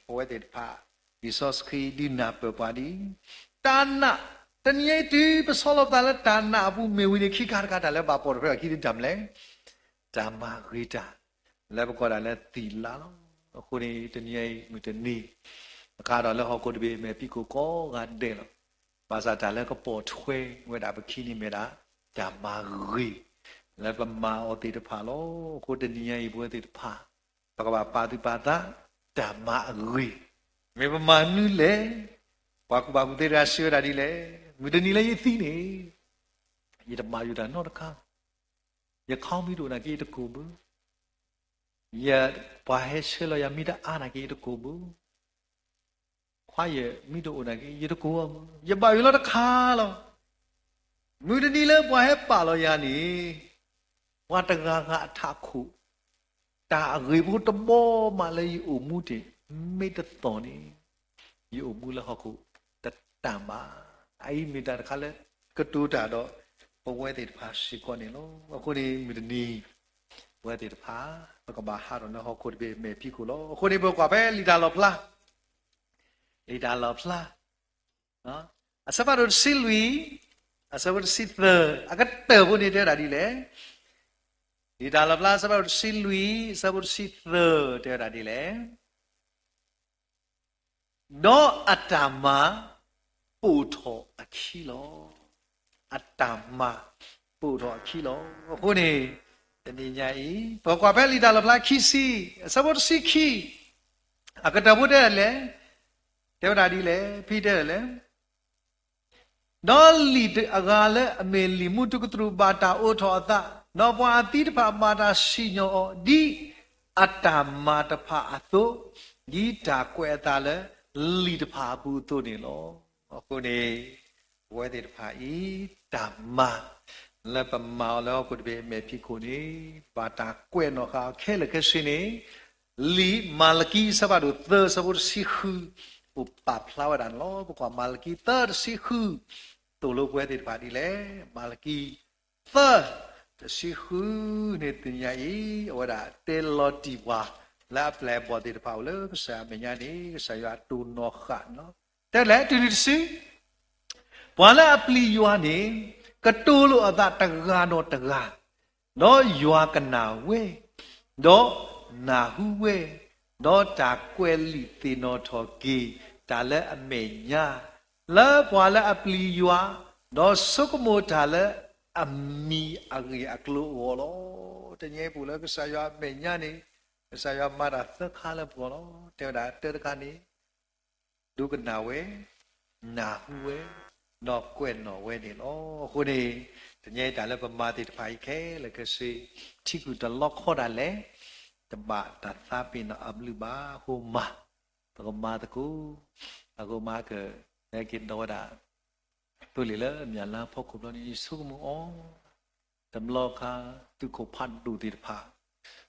bố thì phải Jesus khi đi nạp bờ bà đi tan nạ tên nhảy đi bờ sau lấp ta là tan nạ bu mèo đi khi cả ta là bà bỏ rồi khi đi đầm lẽ đầm mà ghi ta là bà coi là tỷ lá nó khu này tên nhảy người tên ni cả đó là họ có đi mẹ pi có gạt đèn bà sa ta là có bỏ thuê người đã bị khi ni mẹ đã đầm mà ghi là bà mà ở tây phá lo khu tên nhảy bu tây phá bà thì bà ta đầm mà ghi mẹ bà mà nu lệ, bà cụ bà cụ tê ra sửa ra đi lệ, người ta đi lấy gì thế này, vậy đâm mà vậy đó nó được không, vậy không biết đồ nào kia được cố bự, vậy bà hết sửa rồi vậy đã ăn nào kia được cố bự, khoai vậy biết đồ nào kia được cố không, vậy bà vậy nó được khá rồi, người ta đi lấy bà hết bà rồi vậy nè, bà ta ngã ngã thả khủ, ta người bố tâm bó mà lấy ủ mu thì mấy tất tỏ này yu ủ mu là họ cụ tất tạm mà ai mình ta khá là cái tu trả đó có quay thì phá sĩ quan này nó có đi mình đi quay thì phá và có bà hát rồi nó họ cụ đi mẹ phi cụ nó có đi bộ quả bé lì đà lọp la đó à sao bắt đầu xin lui à sao bắt đầu xin tờ à cái tờ vô đi thế là đi lẽ đi đà lọp la sao bắt đầu xin lui sao bắt đầu xin tờ thế là đi lẽ đó atama bù thọ akilo atama bù thọ akilo cô này tên nhà ý và quả bé lì đà lọp la khi si sao bắt đầu si khi à cái tờ vô thế là lẽ thế là đi lẽ phi thế là lẽ đó lì aga lẽ mình lì mu tu kutru bata ô thọ ta nó qua tít pha bata si nhỏ đi atama ta pha ato đi ta quẹt ta lẽ lì pha bu tu này lo cô này quẹt thì pha ý tama lẽ bầm màu lo cô đi mẹ phi cô này bata quẹt nó khá khéo là cái gì này lì malaki sao được tơ sao được si khư upap flower dan lo bukan malaki ter si khư tu lo quẹt thì pha đi lẽ malaki tơ si khư này tin nhà ý ở đó tên lo ti qua là ple bỏ thì pha lỡ cái sao mình nhà đi cái sao tu nó khát nó thế lẽ tu đi si bỏ là pli yuan này cái tu lo ở đó taga nó yuan cái nào we đó na hu we đó ta quê lì tì nó thọ kỳ ta lẽ ame nha lẽ qua lẽ apli yuan đó số có một ta lẽ ami agi aklu wolo thế nhé phụ lẽ cái sao ame nha này cái sao mà đã tất cả là phụ lo theo đã tất cả này đủ cái nào we na hu we nó quên nó we này nó khu này thế nhé ta lẽ bầm ma thì phải khé là cái gì chỉ cứ ta lót khó đã lẽตบะตัดซาปินะอับลืบาโฮมาตะกมาตะกูอะโกมาเกได้กินดอดาตุลิละမြာလာဖောက်ခုလို့นี่สุกมุอ๋อตำลอคาตุโคพัดดูติพา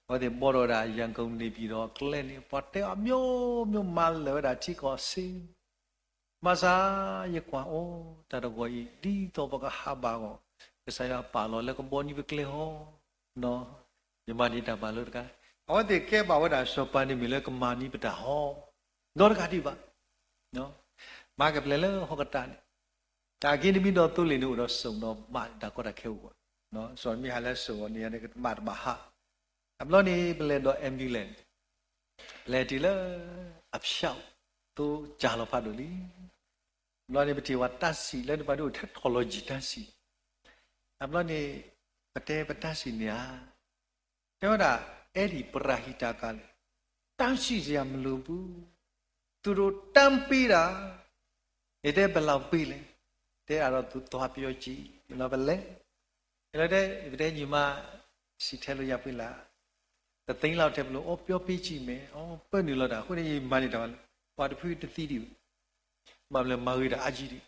ဟောဒီဘောရတာရန်ကုန်နေပြီးတော့ကလစ်နေပေါ်တဲ့အမျိုးမလောတာချိကောစင်းမစာရကွာဩတရကိုဒီတော့ဘကဟာဘာကိုဆရာပါလို့လည်းကဘောနီဘကလေဟောနော်ညီမဒီတာပါလို့တကอ๋อเด็กแค่บอกว่าชอบปานี่มีเลยก็มานี่ไปด่าฮอนอนกันดีป่ะเนาะมากับเลยฮอกตานี่ตากินมีดอกตุลินูเราส่งเรามาตาก็ได้เข้าว่ะเนาะส่วนมีหาแล้วส่งนี่นี่ก็มาบาฮะอับล้อนี่เป็นเลยดอกแอมบิเลนเลยทีละอับเช้าตัวจาลพัดดูนี่ล้อนี่เป็นที่วัดตัดสีแล้วมาดูเทคโนโลยีตัดสีอับล้อนี่ประเทศตัดสีเนี่ยเจ้าด่าအဲ့ဒီပရာဟိတကလည်းတန်းရှိစရာမလိုဘူးသူတို့တန်းပေးတာတဲ့ဘယ်လောက်ပေးလဲတဲ့အဲ့တော့သူသွားပြောကြည့်ဘယ်လောက်ပဲလဲအဲ့တော့တဲ့ညီမစီထဲလို့ရပြီလားတသိန်းလောက်ထဲဘလို့အော်ပြောပေးကြည့်မယ်အော်ပဲ့နေလို့တာခုနေမနေတာပါတဖူးတသီးဒီမမလဲမာဂီတာအာကြီးဒီ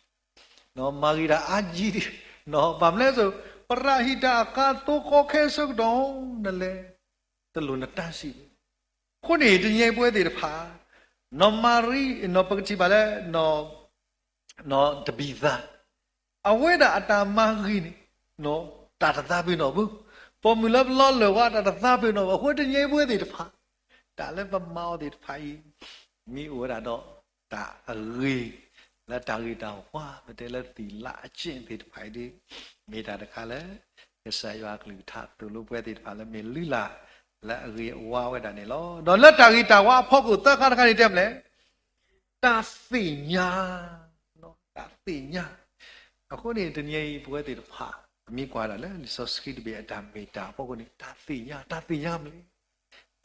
နော်မာဂီတာအာကြီးဒီနော်ဘာမလဲဆိုပရာဟိတကတော့ခေါ်ခဲစုတော့နလဲตะลุนตาสิคนนี้จะยังป่วยติดผานอมารีนอปกติบาเลยนอตบีซาเอาไว้ด่าตามารีนี่นอตาตาไปนอบุพอมีรับล้อเลยว่าตาตาไปนอว่าคนจะยังป่วยติดผาตาเลยบะเมาติดผามีอวดาดอตารีแล้วตารีตาว่ามันได้ละตีละจินติดผาดิมีตาตะคาเลยก็ใส่ว่ากลือทัดตัวลูกป่วยติดผาแล้วมีลีลาและเรียกว่าไว้ด้านนี้ล้อนอนเลิศตากีตาว่าพ่อกูเตอร์ข้าราชการเต็มเลยตาสีญาเนาะตาสีญาคนนี้ตัวนี้ป่วยติดผามีกว่าแล้วลิซอสกิดเบียดามเมตาพ่อคนนี้ตาสีญาเลย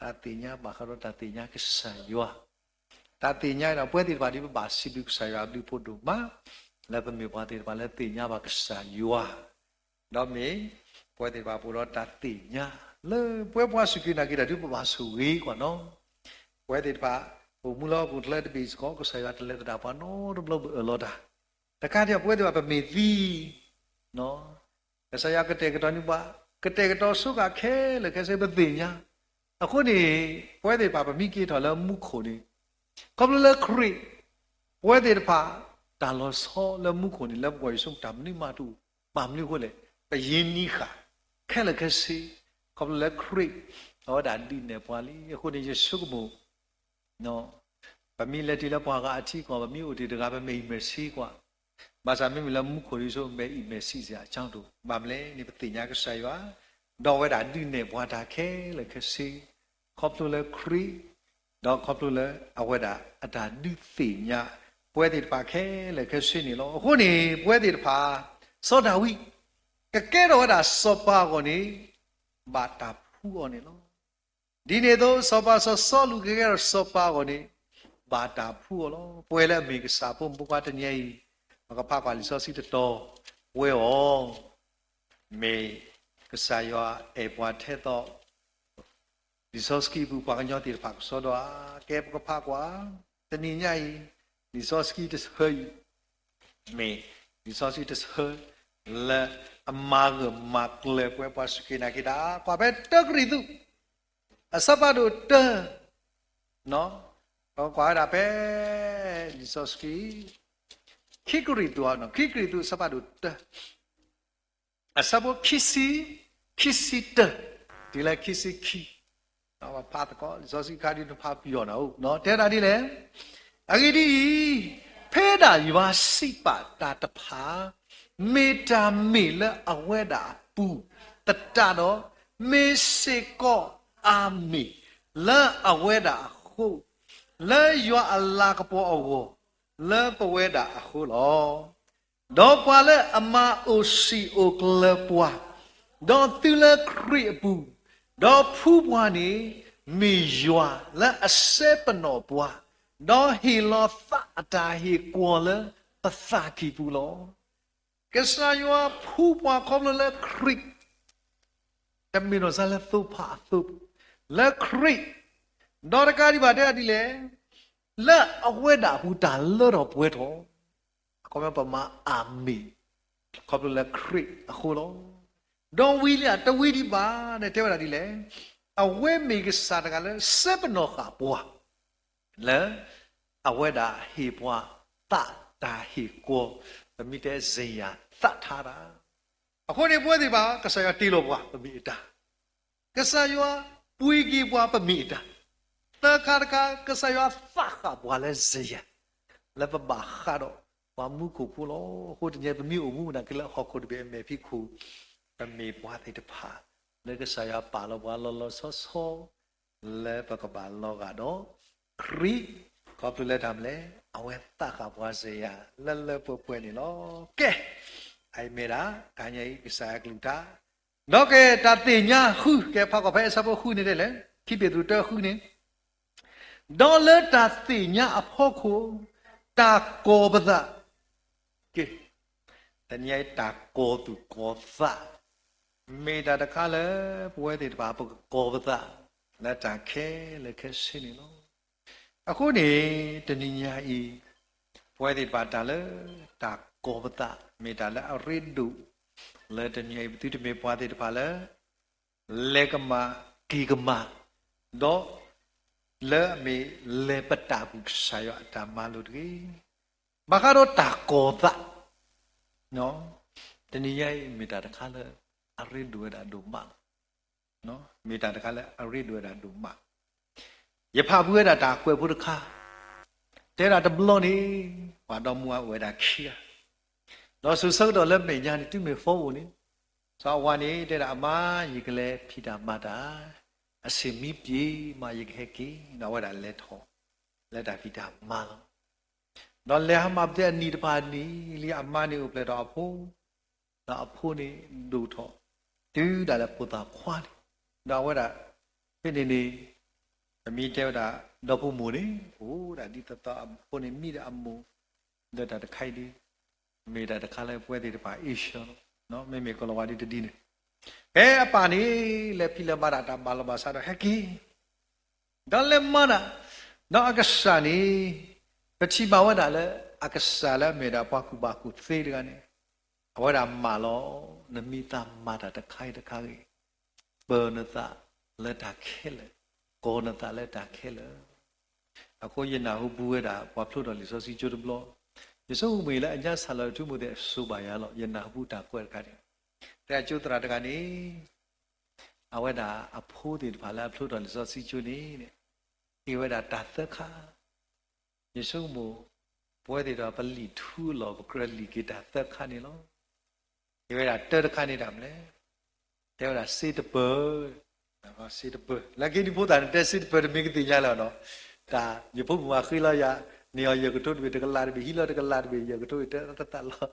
ตาสีญาบาคาร์ตาสีญาก็สายว่าตาสีญาเราป่วยติดผาที่บาสิบิกสายว่าบิพูดดูมาแล้วก็มีป่วยติดผาแล้วสีญาบาก็สายว่าเรามีป่วยติดผาพูดว่าตาสีญาเลยป่วยป่วยสุกินากิดาที่ป่วยสุกิกว่าน้องป่วยติดผาผมมุลกูเลยบีสก็ใส่กันเลยแต่ป่วยน้องรูปเราเออเราด่าแต่การที่ป่วยติดผาเป็นเมธีเนาะแต่ใส่ยากระเตกระตอนนี้ว่ากระเตกระตอนสุกาแค่เลยแค่ใส่เป็นตีเนี่ย အခုနေပွဲတွေပါပမိကေထော်လဲမှုခိုနေကောလလဲခရီပွဲတွေပါဒါလောဆောလဲမှုခိုနေလဲပွဲဆုံးတမ်နိမတူပမ်နိကိုလေပယင်းနီခါခဲလကစီကောလလဲခရီဟောဒါဒီနေပွာလီအခုနေရစုကမို့နော်ပမိလက်တီလဲပွာကအချီကောပမိဦးတီတကားပဲမိမစီကွာဘာသာမိမလဲမှုခိုရီဆိုမဲအီမဲစီစရာအကြောင်းတို့ဘာမလဲနေပတိညာကဆာရွာတော့ဝဲဒါဒီနေပွာဒါခဲလကစီခေါပလိုလဲခရီတော့ခေါပလိုလဲအဝဲဒါအတာဒုသိညာပွဲတိပါခဲလကစီနေလို့အခုနေပွဲတိပါစောဒာဝိကကဲတော့ဒါစောပါကိုနေဘာတာဖူးော်နေလို့ဒီနေတော့စောပါစောလူကဲတော့စောပါကိုနေဘာတာဖူးော်လို့ပွဲလဲမိကစားပုံပုကတညေမကဖကွာလီစောစီတော်ဝဲော်မေကစားရွာအေပွားထဲတော့ဒီစောစကီဘူပါကညောတိဖတ်စောတော့ကဲပကဖကွာတနင်္ညိဒီစောစကီတဟိမေဒီစောစီတဟလဲအမာဂမကလေပွဲပါစကိနာကိတာကွာပဲတကရီသူအစပါတို့တနော်တော့ကွာဒါပဲဒီစောစကီခိကရီတူနော်ခိကရီတူစပါတို့တအစဘောခိစီတဒီလိုက်ခိစီခိနော်ပါတကောစောစီကာဒီနဖာပြောနော်တဲ့တာဒီလေအဂိဒီဖဲတာယူပါစိပါတာတဖာမေတာမေလအဝဲတာပူတတတော့မေစေကောအာမေလာအဝဲတာခုလာရွာအလာကပေါ်အောလာပဝဲတာအခုလောတော့ကွာလေအမအိုစီအိုကလပွားတော့သူလခရီပူတော့ဖူးပွားနေမေရွာလာအစေပနောပွားတော့ဟီလောသအတာဟီကွာလေပသကီပူလောကဆာယောဖူးပွားခေါမလေခရီတမီနိုဇာလေသုဖာသုလေခရီတော့ကာဒီပါတဲ့ဒီလေလက်အဝဲတာဟူတာလောတော့ပွဲတော်ခေါမပမာအာမီခေါပလေခရီအခုလောဒေါ်ဝီလျာတဝီဒီပါတဲ့တဲ့တာဒီလေအဝဲမီကစားတကလည်းစပနောခါပွားလဲအဝဲတာဟေပွားတတာဟေကိုသမီးတဲ့ဇေယသတ်ထားတာအခုနေပွဲဒီပါကဆာယတီလို့ပွားပမိတာကဆာယောပွေကြီးပွားပမိတာတခါတခါကဆာယောဖခါပွားလဲဇေယလဲပဘာခါတော့ဝါမှုကိုပူလို့ဟိုတညပမိအမှုနာကလဟခုတဘေမေဖိခုပမိပွားတဲ့တဖာလဲကဆာယောပါလို့ပွားလောဆောဆောလဲပကပါလောကတော့ခရီကောပလက်တမ်းလေအဝဲတခါပွားစေရလဲလဲပွဲနေလို့ကဲအိုင်မေရာကာညိကစားကလူတာတော့ကဲတတိညာခုကဲဖောက်ကဖဲစဖို့ခုနေတယ်လေခိပေသူတခုနေဒေါ်လာတတိညာအဖို့ခုတာကောပဒကဲတညိတာကောသူကောသမေတာတခါလေပွဲတွေတပါပုကောပဒလက်တာခဲလေခဲရှင်းနေလို့အခုနေတဏိညာဤပွဲဒီပါတာလေတာကောပတာမေတာလေအရိဒုလေတဏိယတိတမေပွားတဲ့တပါလေလေကမဂီကမတော့လေမေလေပတာဘုဆာယတာမလို့ဒီဘာကတော့တာကောတာနော်တဏိယမေတာတခါလေအရိဒုဒါဒုမနော်မေတာတခါလေအရိဒုဒါဒုမရဖဘူးရတာကွယ်ဖို့တခါတဲတာတဘလောနေဘာတော်မူဝဲတာခီယာတော့ဆူဆုတ်တော့လက်မိညာနေသူမေဖောဖို့နေဇောဝါနေတဲတာအမရေကလေးဖိတာမတာအစင်မီပြေမရေခဲကီတော့ဝဲတာလက်ထောလက်တာဖိတာမလောတော့လဲဟမပ်တဲ့အနီတပါနီလီအမနေဥပလက်တော့အဖို့တော့အဖို့နေဒူထောတူဒါလည်းပူတာခွာတော့ဝဲတာဖိနေနေအမိတဲတာတော့ဖို့မူနေဟိုဒါဒီတတဖို့နေမိတဲ့အမူလက်တာတခိုက်ဒီမေတာတခါလဲပွဲသေးတပါအေရှနော်မေကလဝါဒီတဒီနေဘဲအပါနေလဲဖိလမတာတာမလမဆာတော့ဟက်ကီဒါလည်းမနာတော့အကဆာနေပချိပါဝတာလဲအကဆာလဲမေတာပွားကူပါကူသေးတကနေအဝဒါမလောနမိတာမတာတခိုက်တခါကြီးဘောနတာလက်တာခဲလဲ ကောနတာလက်တာခဲလအခုယနာဟုဘူးရတာဘာဖလို့တော်လီစောစီချိုတဘလောယေဆုမေလာအညာဆာလထုမှုတဲ့ဆိုပါရလို့ယနာဟုတာကွက်ခါတယ်တဲ့ကျုတရာတကနေအဝဲတာအဖိုးတွေဘာလဲဖလို့တော်လီစောစီချိုနေတဲ့ဧဝဒတာသခာယေဆုမို့ပွဲတွေတော့ပလီထူလောကရလီကတာသခာနေလောဧဝဒတခါနေတာမလဲတဲ့ဝဒစေတဘဒါစေတဘလက်ကိဒီပို့တာတဲ့စေတဘမိကတိရလာတော့ဒါညပုတ်မှာခိလာရနေရရကထုတ်ပြီးတကလာပြီးဟီလာတကလာပြီးရကထုတ်တဲ့တလော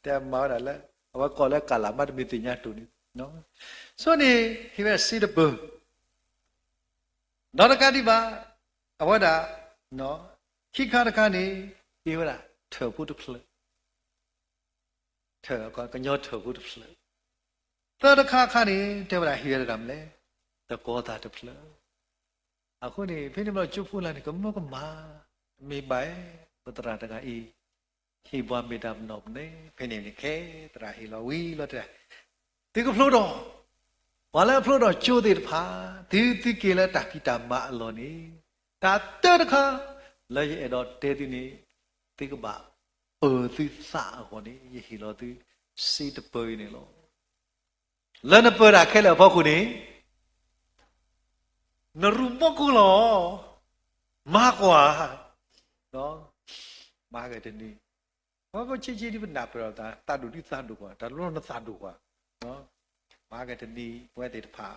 တဲ့မောတာလဲအဝကောလဲကလာမတ်မီတင်ညာတူနေနော်ဆိုနေဟိဝစေတဘတော့တကတိပါအဝဒါနော်ခိခါတခါနေဒီဝလားထော်ဖို့တဖလထော်ကညောထော်ဖို့တဖလတခါခါနေတဲ့ဝလားဟိရတာမလဲတကောတာတဖလအခုနေဖိနေမလို့ကျုပ်ဖို့လာနေကမကမာမေပိုင်ပတရာတကဤဟိဘွားမေတာမနောနေဖိနေနေခဲတရာဟီလောဝီလောတဲ့ဒီကဖလို့တော့ဘာလဲဖလို့တော့ကျိုးသေးတဖာဒီကေလာတာခိတာမအလောနေဒါတခါလဲရတော့တဲဒီနေတိကဘာသီစာဟောနေယဟီလောသူစေတပွေးနေလောလနပရာခဲလဘောခုနေနရုမကူလောမာကွာနော်မာကတဲ့နေဘာချီချီဒီပနာပရတာတာဒူဒီသန်ဒူကွာဒါလုံးနသန်ဒူကွာနော်မာကတဲ့နေဝဲတဲ့ဖာ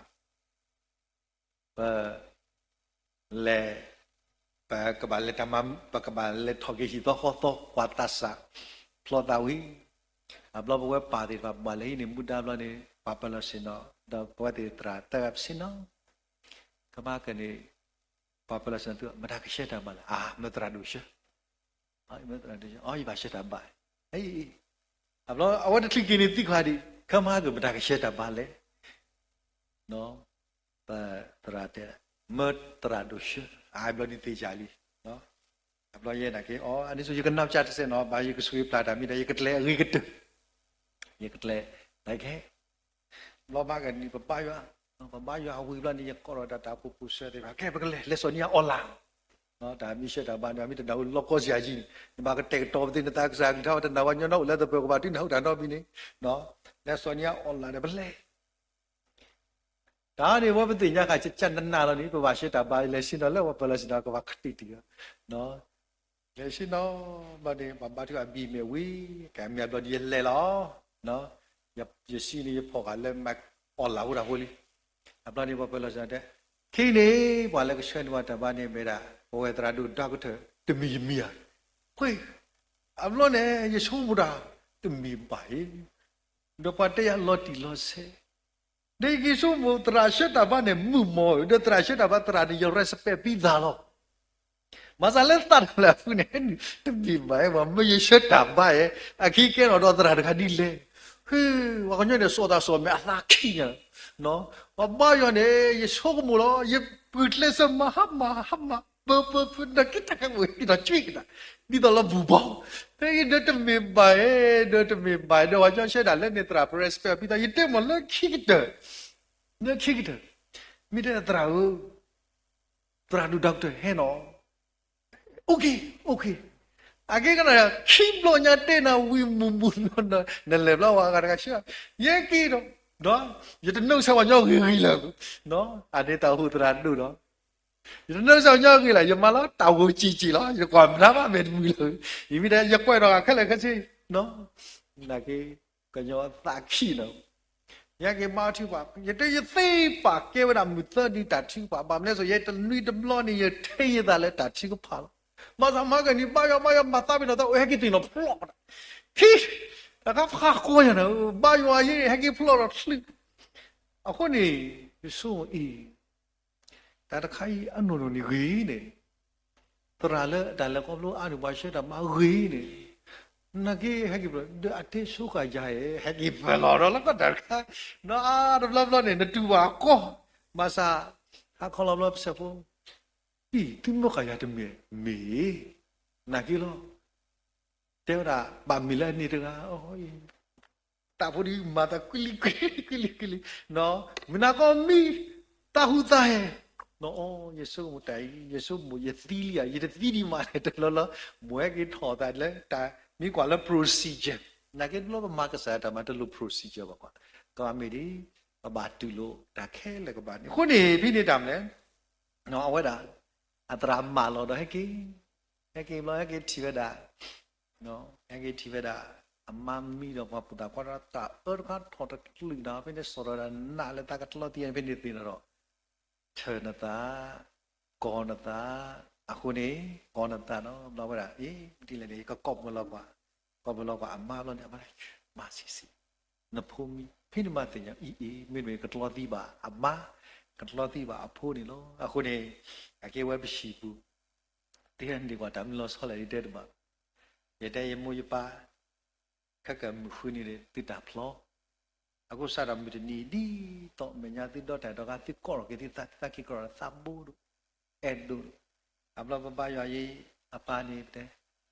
လဲပါကဘာလက်တမပါကဘာလက်ထောက်ကြီးတော့ခေါ်တော့ဝတ်တာစာဖလော်တာဝီအဘလဘဝပါဒီဘာလေးနေမူဒါဘလနေပပလစင်တော့တော့ဘဝတဲ့တရာတပ်စင်တော့ကဘာကနေပပလစင်တော့မတာကရှက်တာမလားမတရာဒူရှမတရာဒူရှဘာရှက်တာပါအေးအဘလအဝတ်တိကိနေတိခါဒီကမာကမတာကရှက်တာပါလေနော်ပါတရာတဲ့မတရာဒူရှဘလဒီတေချာလီနော်အဘလရဲ့နာကေအနိဆိုယကနောက်ချတ်စင်နော်ဘာယကဆွေးပလာတာမိတဲ့ယကတလေအဂိကတယကတလေလိုက်ခဲလောဘကနေပပယပပယဝီဘလနီယကောရတာပူပူဆဲတဲ့ခဲပကလေလက်စောနီယာအွန်လာနော်ဒါမိရှက်တာဘာညာမိတဲ့တော့လောကောစရာကြီးဘာကတက်တော်တဲ့တာကစားတော့တဲ့နဝညနောလက်တဲ့ပကဘာတိနောက်တာတော့ပြီနေနော်လက်စောနီယာအွန်လာတယ်ဘလဲဒါနေဝပတိညာခါချက်နနာလို့နိပဘာရှိတာပါလေရှင်တော့လဲဝပလစတာကဘာခတိတီနော်လေရှင်တော့ဘာဒီဘာတိအဘီမေဝီကံမြတ်တော့ဒီလဲလောနော်ယရှိနေဖော်ကလည်းမအော်လာဟုတ်တာဟိုလီအပလာနေဝပလစတဲ့ခိနေဘာလဲကရှဲတော့တဘာနေမေတာဘဝတရာဒုဒေါက်တာတမီမီယာခွေအပလောနေယရှုဘုရားတမီပိုင်တော့ပတ်ရလော်တီလော်ဆေဒီကိစုမတရာရှက်တာဘာနဲ့မှုမောဒတရာရှက်တာဘာတရာဒီရစပက်ပြီးသားလို့မဆလတ်တလာဖုန်တပြီမိုင်မယရှက်တာဘာရဲ့အခီကဲတော့တရာတခါဒီလေဟေးဝါကညနေစောတာစောမဲအသာခိညာနော်ဘာယောနေယဆုကမလို့ယပုတ်လက်စမဟာမပနကတကဝေးတော့ချွိကတာဒီတော့လဘူဘောဟေးဒတ်မေဘိုင်တော့ဝါချရှက်တာလက်နေတရာပရက်စပက်ပြီးတော့ယတဲ့မလက်ခိကတာne kikita mide trau tradu doctor heno okay age kana khiblo nya tena wi mu no ne lebla wa ga sha ye ki do no ye de no sa wa nyaw gi la no ade ta hu tradu do ye de no sa nyaw gi la ye ma la taw ko chi la ye kwa na ba me mu lo yi mi de ye kwai do ga khat la khat si no na ke ka nyo ta khi no ya ke ma thu ba ye te ye sei pa ke wa mu ta di ta thu ba me so ye te nui de blo ni ye thei ye da le ta thu ko pha lo ma sa ma ga ni ba ya ma ta bi no ta o he ki tin no phlo ki ta ka pha ko ya no ba yo ye he ki phlo ro sleep a ko ni so i ta ta khai anu no ni gi ne tra le da le ko lo a ni ba she da ma gi ne nagi hagi bro de ate suka jaye hagi belo lo ko dar ka no bla ne na tu ba ko masa ha kholo bla se po pi tu mo ka ya de me nagi lo te ra ba mi la ni de ga oi ta po di mata kili no mina ko mi ta hu ta he nó Giêsu một đại Giêsu một giờ tí à giờ tí đi mà đó mỗi cái thọ tại là ta mi gọi là procedure là cái nó mà cái sao mà đó là procedure vậy còn mình đi bà tu lo ta khe là các bạnคนนี้พี่นี่ทำเลยเนาะเอาไว้ด่าอัตรามาเราได้ให้เราให้ทีเวดาเนาะให้ทีเวดาอามามีเรามาพูดว่าเราตาก็ทอดลุยนะเป็นสระนั้นน่าเลยตาก็เราเตียนเป็นนิดนึงเราเชิญนะตากอนนะตาคนนี้กอนนะตาเนาะเราไว้ด่าทีละนี้ก็กบมาเรากว่าอามาเราเนี่ยมาสินับพูมีพี่นี่มาแต่ยังไม่ก็ตัวที่บ่าอามาก็ตัวที่บ่าพูนี่loคนนี้อาเกว่าไปชีบุที่นั่นดีกว่าทำเราสอนอะไรได้หรือเปล่าอย่าได้ยังมุยป้าข้ากับมือคุยนี่เลยติดตาพล้อaku sadar mesti ni di tok menyati dot ada kati kor kita tak kikor sabu edu abla baba yo yi apa ni te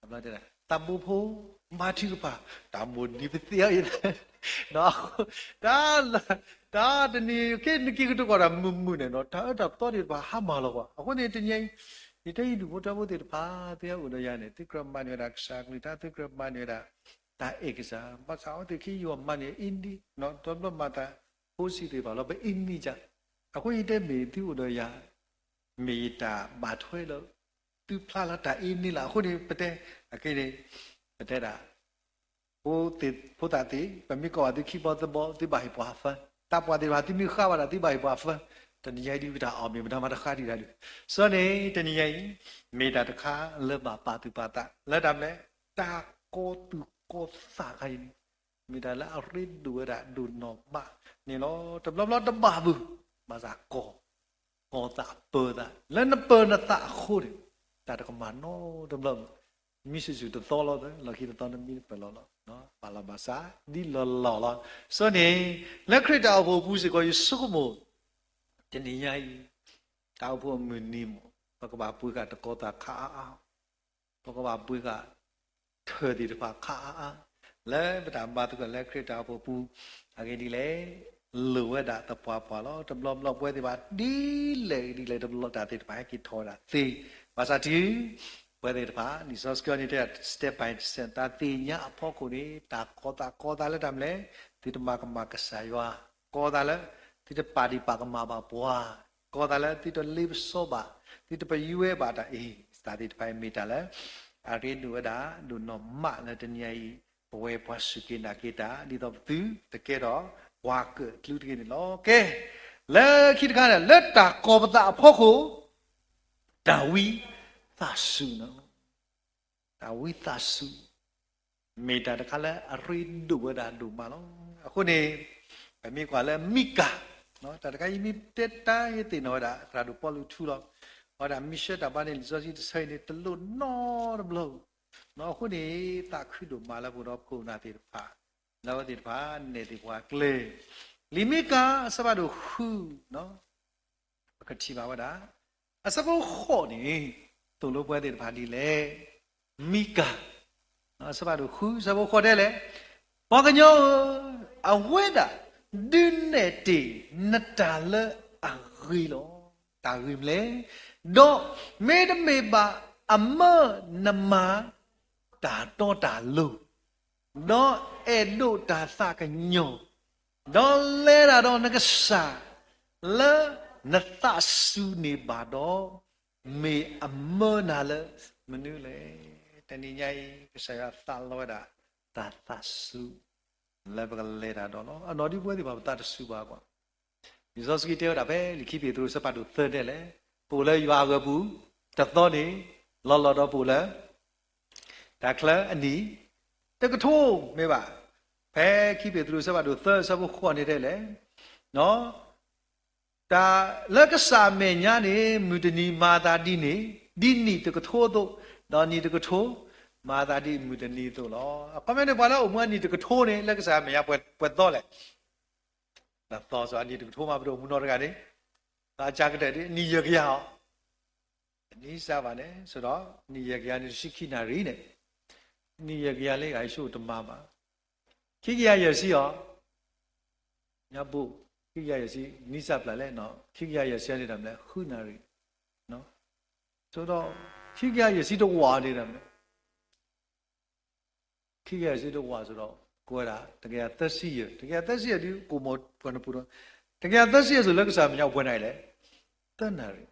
abla de tabu pho mati ka pa tamun ni ptia yi no da ni ke ni ki to ko da mu ne no da to ni ba ha ma lo kwa aku ni tin yin ni dai du bo da bo de pa te u da ya ne tikram ma ni da ksa ni da tikram ma ni da ta eksa ba sao te ki yo ma ni indi no to no ma ta ho si de ba lo ba indi ja aku yi de me ti u da ya me ta ba thwe lo tu pla la ta indi la aku ni pate akai ni pate da ho te pho ta ti ba mi ko ti ki bo de bo ti ba hi pa fa ta pa ti ba ti mi kha ba da ti ba hi pa faတနည်းရိုက်ပြီးတာအောင်မြင်မှာတခါတည်းတယ်ဆိုနေတနည်းရိုက်မေတ္တာတခါလက်ပါပါတုပါတလက်တမ်းလဲတာကိုတုကိုစာခိုင်းမေတ္တာလာရစ်ဒူရဒူနောမနေလို့တဘလတဘာဘူးဘာသာကိုတာပေါ်တာလက်နပေါ်နတာခိုးတယ်တာတကမနောတဘလမိစုစုတော်လို့လခိတော်နမီပလောနော်ဘာလာဘာသာဒီလောလောဆိုနေလက်ခရတာဘဘူးစကိုယဆုမို့တနည်းရိုက်တောက်ဖို့မနီမဘကဘာပွေးကတကောတာခါအောင်ဘကဘာပွေးကထေဒီတပါခါအောင်လဲပဒမတုကလက်ခရတာဖို့ပူအကေဒီလေလူဝဲတာတပွားပွားလို့တဘလပွဲဒီပါဒီလေတဘလတာတိတပါကိထောတာသေဘာသာတီပွဲဒီတပါဒီဆော့စကောနေတဲ့ step by step တာတိညာအဖို့ကိုနေတာကောတာလဲတမ်းလဲဒီတမကမကဆာယောကောတာလဲที่จะปาฏิปากมาบาปัวก็แต่ละที่จะลิบโซบะที่จะไปยูเอบาตาสตาร์ที่ไปมีแต่ละอารีดูดาดูนอมะละตันยัยป่วยปัสสุกินากิตาดีต่อตื้อตะเกดอวาเกคลุดกินโอเคแล้วคิดกันแล้วตากอบตาพ่อคูดาวิตาสุเนาะดาวิตาสุมีแต่ละคันละอารีดูดาดูมาเนาะคนนี้ไปมีกว่าแล้วมิกาเนาะแต่ถ้ามีเตต้าเฮติโนดาตราดูปอลูทูลอดามิเชตาบานิลิซอซิใส่ในตะลุนอดบลเนาะคนนี้ตาขึ้นดูมาแล้วบุรอบคูนาติพาแล้วติพาเนติกว่าเกลลิมิกาสบาดูฮูเนาะกะทิบาวดาอสบโคนี่ตุโลပွဲติพาดีလေมิกาเนาะสบาดูฮูสบโคได้เลยဘောကညောအဝဲတာဒင်းနဲ့တီနတာလအဂီလောတာဂီမလဲဒေါမေတမေပါအမနမတာတော့တာလူဒေါအဲ့ဒိုတာစကညောဒေါလဲတာတော့နကဆာလဲနတဆူနေပါတော့မေအမနာလဲမနူးလေတဏိညာယကဆရာသလောတာတာသဆုလည်းပဲလေတာတော့နော်အနော်ဒီပွဲဒီပါတာတဆုပါကွာဒီဇောစကီတဲတာပဲလိခိပြေသူစပတ်သူသတဲ့လေပိုလဲရွာကဘူးတသောနေလော်တော့ပိုလဲဒါကလအနီတကထိုးမေးပါဖဲခိပြေသူစပတ်သူသစဘခေါ်နေတဲ့လေနော်ဒါလက်ကစားမေညာနေမူတနီမာတာဒီနေဒီနီတကထိုးတော့တော့နီတကထိုးမာတာဒီမူတနီတို့လောအမေနဲ့ဘာလို့အမွားနီတကထိုးနေလက်ကစားမရပွဲတော့လေဒါတော့ဆိုအနီတကထိုးမှာဘယ်လိုမူတော်တကနေဒါကြကတဲ့ဒီနီရကရအောင်နီးစားပါနဲ့ဆိုတော့နီရကရနေရှိခိနာရီနဲ့နီရကရလေးကရှုတမပါခိကရရစီရောညပု ခိကရစီနိစပလာလဲနော်ခိကရစီနေတာမလဲခုနာရီနော်ဆိုတော့ခိကရစီတော့ဝါနေတာမလဲခိကရစီတော့ဝါဆိုတော့ကိုယ်ကတကယ်သက်ရှိရတကယ်သက်ရှိရဒီကိုမောဘဏပူတော့တကယ်သက်ရှိရဆိုလက်ကစားမရောက်ဖွင့်နိုင်လေတက်နာရီ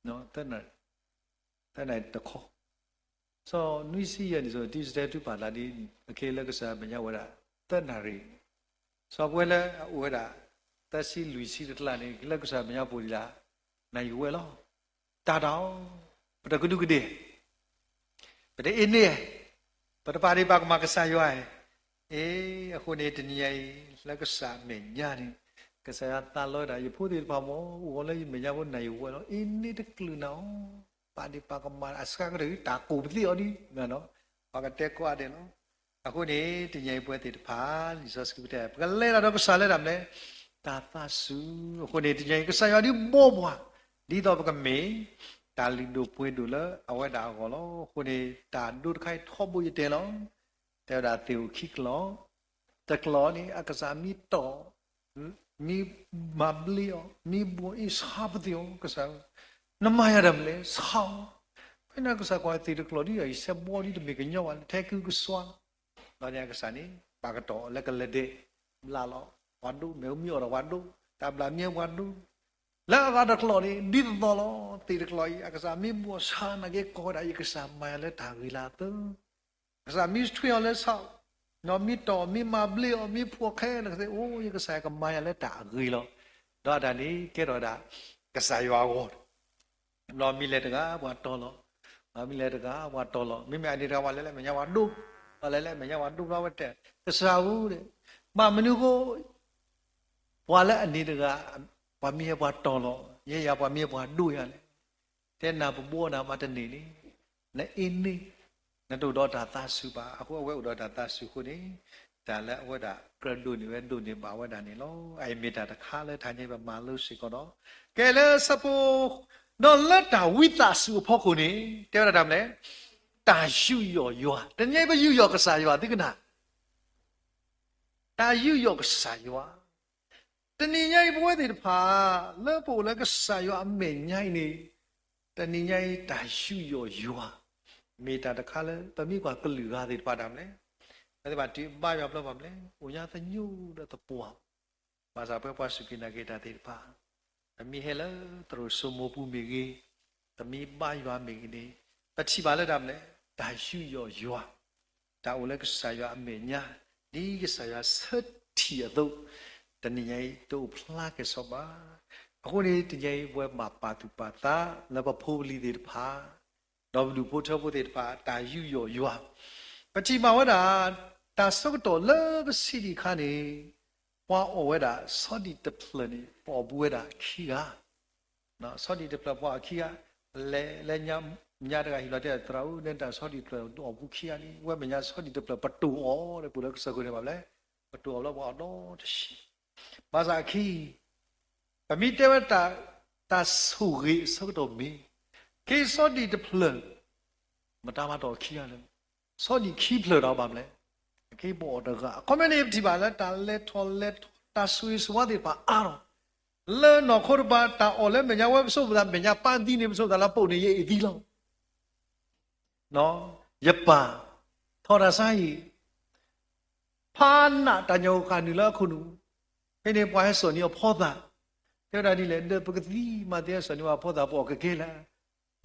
နော်တက်နာတခေါ်ဆိုနွိစီရနေဆိုဒီစတဲ့တူပါလာဒီအခေလက်ကစားမရောက်ဝရတက်နာရီဆိုကွယ်လဲဝရသက်ရှိလူရှိတလာနေလက်ကစားမရောက်ပူဒီလားနိုင်ဝဲလောတာတောင်ပတကဒုကတဲ့ပတဲ့အင်းနေပတပါရိပါကမကစားရွာအခုနေတနည်းလက်ကစားမညာနေကစားတာလို့တာရဖို့ဒီပါမောဝလဲမညာဘနိုင်ဝဲလောအင်းနေတကလူနောပါဒီပါကမအစကရတာကိုပတိအော်ဒီနော်ဘာကတက်ကွာတယ်နော်အခုနေတညိပွဲတေတဖာလီဆော့စကပတဲ့ကလဲတော့ကစားလဲတာမလဲတာသဆုအခုနေတညိကစားရဒီမောဘွားဒီတော့ကမေတာလီဒိုပွေးဒိုလအဝဲတာကောလောခုနေတာဒုတ်ခိုင်ထော့ဘူးရတဲ့လောတဲ့ဒါတေခိကလောတကလောနေအကစားမီတော့မီမဘလီယောမီဘူအစ်ဟာဘဒီယောကစားနမရရမလဲဆောင်းဖင်နာကစားကွာတေတကလောဒီရစဘောဒီတမေကညောဝတဲကူကစွာတော့ညကစားနေပါကတော့လက်ကလက်တဲ့လာလောဝါဒုမေမြော်ရဝါဒုတဘလာမြေဝါဒုလာကတကလောဒီဒီတော်လောတေတကလောအကစားမီဘူရှာနာကေကောဒါယကစားမရလဲတာဂီလာတကစားမီစထွေလဲဆောင်းနော်မီတော်မီမဘလီမီဖွာခဲလဲအိုးယကစားကမရလဲတာဂီလောတော့ဒါနေကဲတော့ဒါကစားရွာကိုလောမီလက်တကားဘွာတော်လောမီလက်တကားဘွာတော်လောမိမအနေတော်ဘွာလဲမညာဝါဒုလဲမညာဝါဒုတော့တဲ့ကစားဘူးတဲ့မနုကိုဘွာလဲအနေတကားဘွာမီဘွာတော်လောရေရဘွာမီဘွာဒုရလဲတဲ့နာပဘောနာမတနေလေနဲ့အင်းနေနတုတော့ဒါသဆုပါအခုအဝဲဥတော့ဒါသဆုခုနေဒါလည်းအဝဲဒါကရဒုနေဝဲဒုနေပါဝဲဒါနေလောအိမေတာတခါလဲထိုင်နေပါမာလို့ရှိကတော့ကဲလဲစပိုတော့လက်တာဝိသဆုဖို့ခုနေတဲရတာမလဲတာယူရောရွာတညိပယူရောကစားရွာသိကနာတာယူရောကစားရွာတဏိညိပွဲတွေတဖာလဲပိုလဲကစားရွာအမေညိုင်းနေတဏိညိတာယူရောရွာမေတာတခါလဲတမိကွာကလူကားတွေပါတာမလဲအဲ့ဒါဒီဘာရောပလို့ပါမလဲဟိုညာသညူတဲ့တပွားဘာသာပဲပွားစုကိနာကေတာတွေပါအမိဟဲလာသူစမပူမီကြီးတမိဘာရွာမီကြီးပတိပါလဲတာမလဲတာယူရောရွာတာအိုလက်ကစားရွာအမေညာဒီကစားရွာစတ်တီရတော့တဏိယိတို့ဖလာကဆောပါအခုနေတညိဘွဲမှာပါတူပါတာလဘဖိုးလီတွေတဖာတော့ဘူးပို့ထောဖို့တွေတဖာတာယူရောရွာပတိမဝတာတာစုတ်တော်လဘစီဒီခါနေပွားအဝဲတာစောဒီတပလနေပေါ်ဘူးဝဲတာခီကနော်စောဒီတပလပွားခီကလဲညာတကဟီလာတဲ့တရာဦးနဲ့စောဒီတပလတော့ဘူးခီကနီဝဲမညာစောဒီတပလပတူဩတဲ့ပူလက်စကုနေပါလေပတူအော်တော့ဘောတော့တရှိဘာသာခီပမိတဲဝတာဆူရီစောတော့မီကေစောဒီတပလမတာမတော့ခီရလဲစောဒီခီပလတော့ပါမလဲကေဘောတကကွန်မြူနတီပါလားတာလက်ထော်လက်တာဆွေးစွားတွေပါအားတော့လဲနော်ခေါ်ပါတာအော်လဲမညာဝဲဆိုပါမညာပန်တီနေမဆိုတာလားပုံနေရေးအဒီလောက်နော်ယပန်ထော်ရဆိုင်ဖာနာတညောခါနီလာခုနုဖိနေပွားဆိုနေဖောတာတဲ့ဒါဒီလေပကတိမတဲ့ဆိုနေဖောတာပေါ်ကကေလာ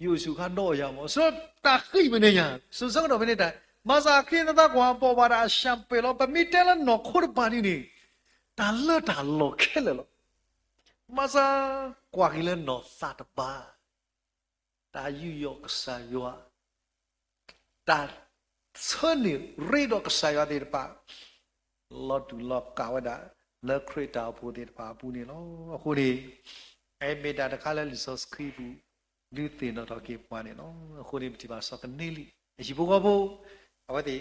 ယူစုခါတော့ရမောဆိုတာခိမနေညာစုစောတော့မနေတာမာစာခိနတာကွာပေါ်ပါတာရှမ်ပေလောပမီတဲလနော်ခေါ်ပါနေနေတာလောတာလောခဲလောမာစာကွာကိလနော်စာတပါတာယူယောကဆာယောတာဆွနေရေဒကဆာယောတဲ့ပါလောတူလောကဝဒါလက်ခရတာဖို့တဲ့ပါဘူးနေလောအခုဒီအဲမေတာတခါလဲလီဆော့စခရီဘူးဒီတင်တော့ကေပွားနေနော်အခုဒီဒီပါဆော့ကနေလီအရှိဘောဘောအဝတိ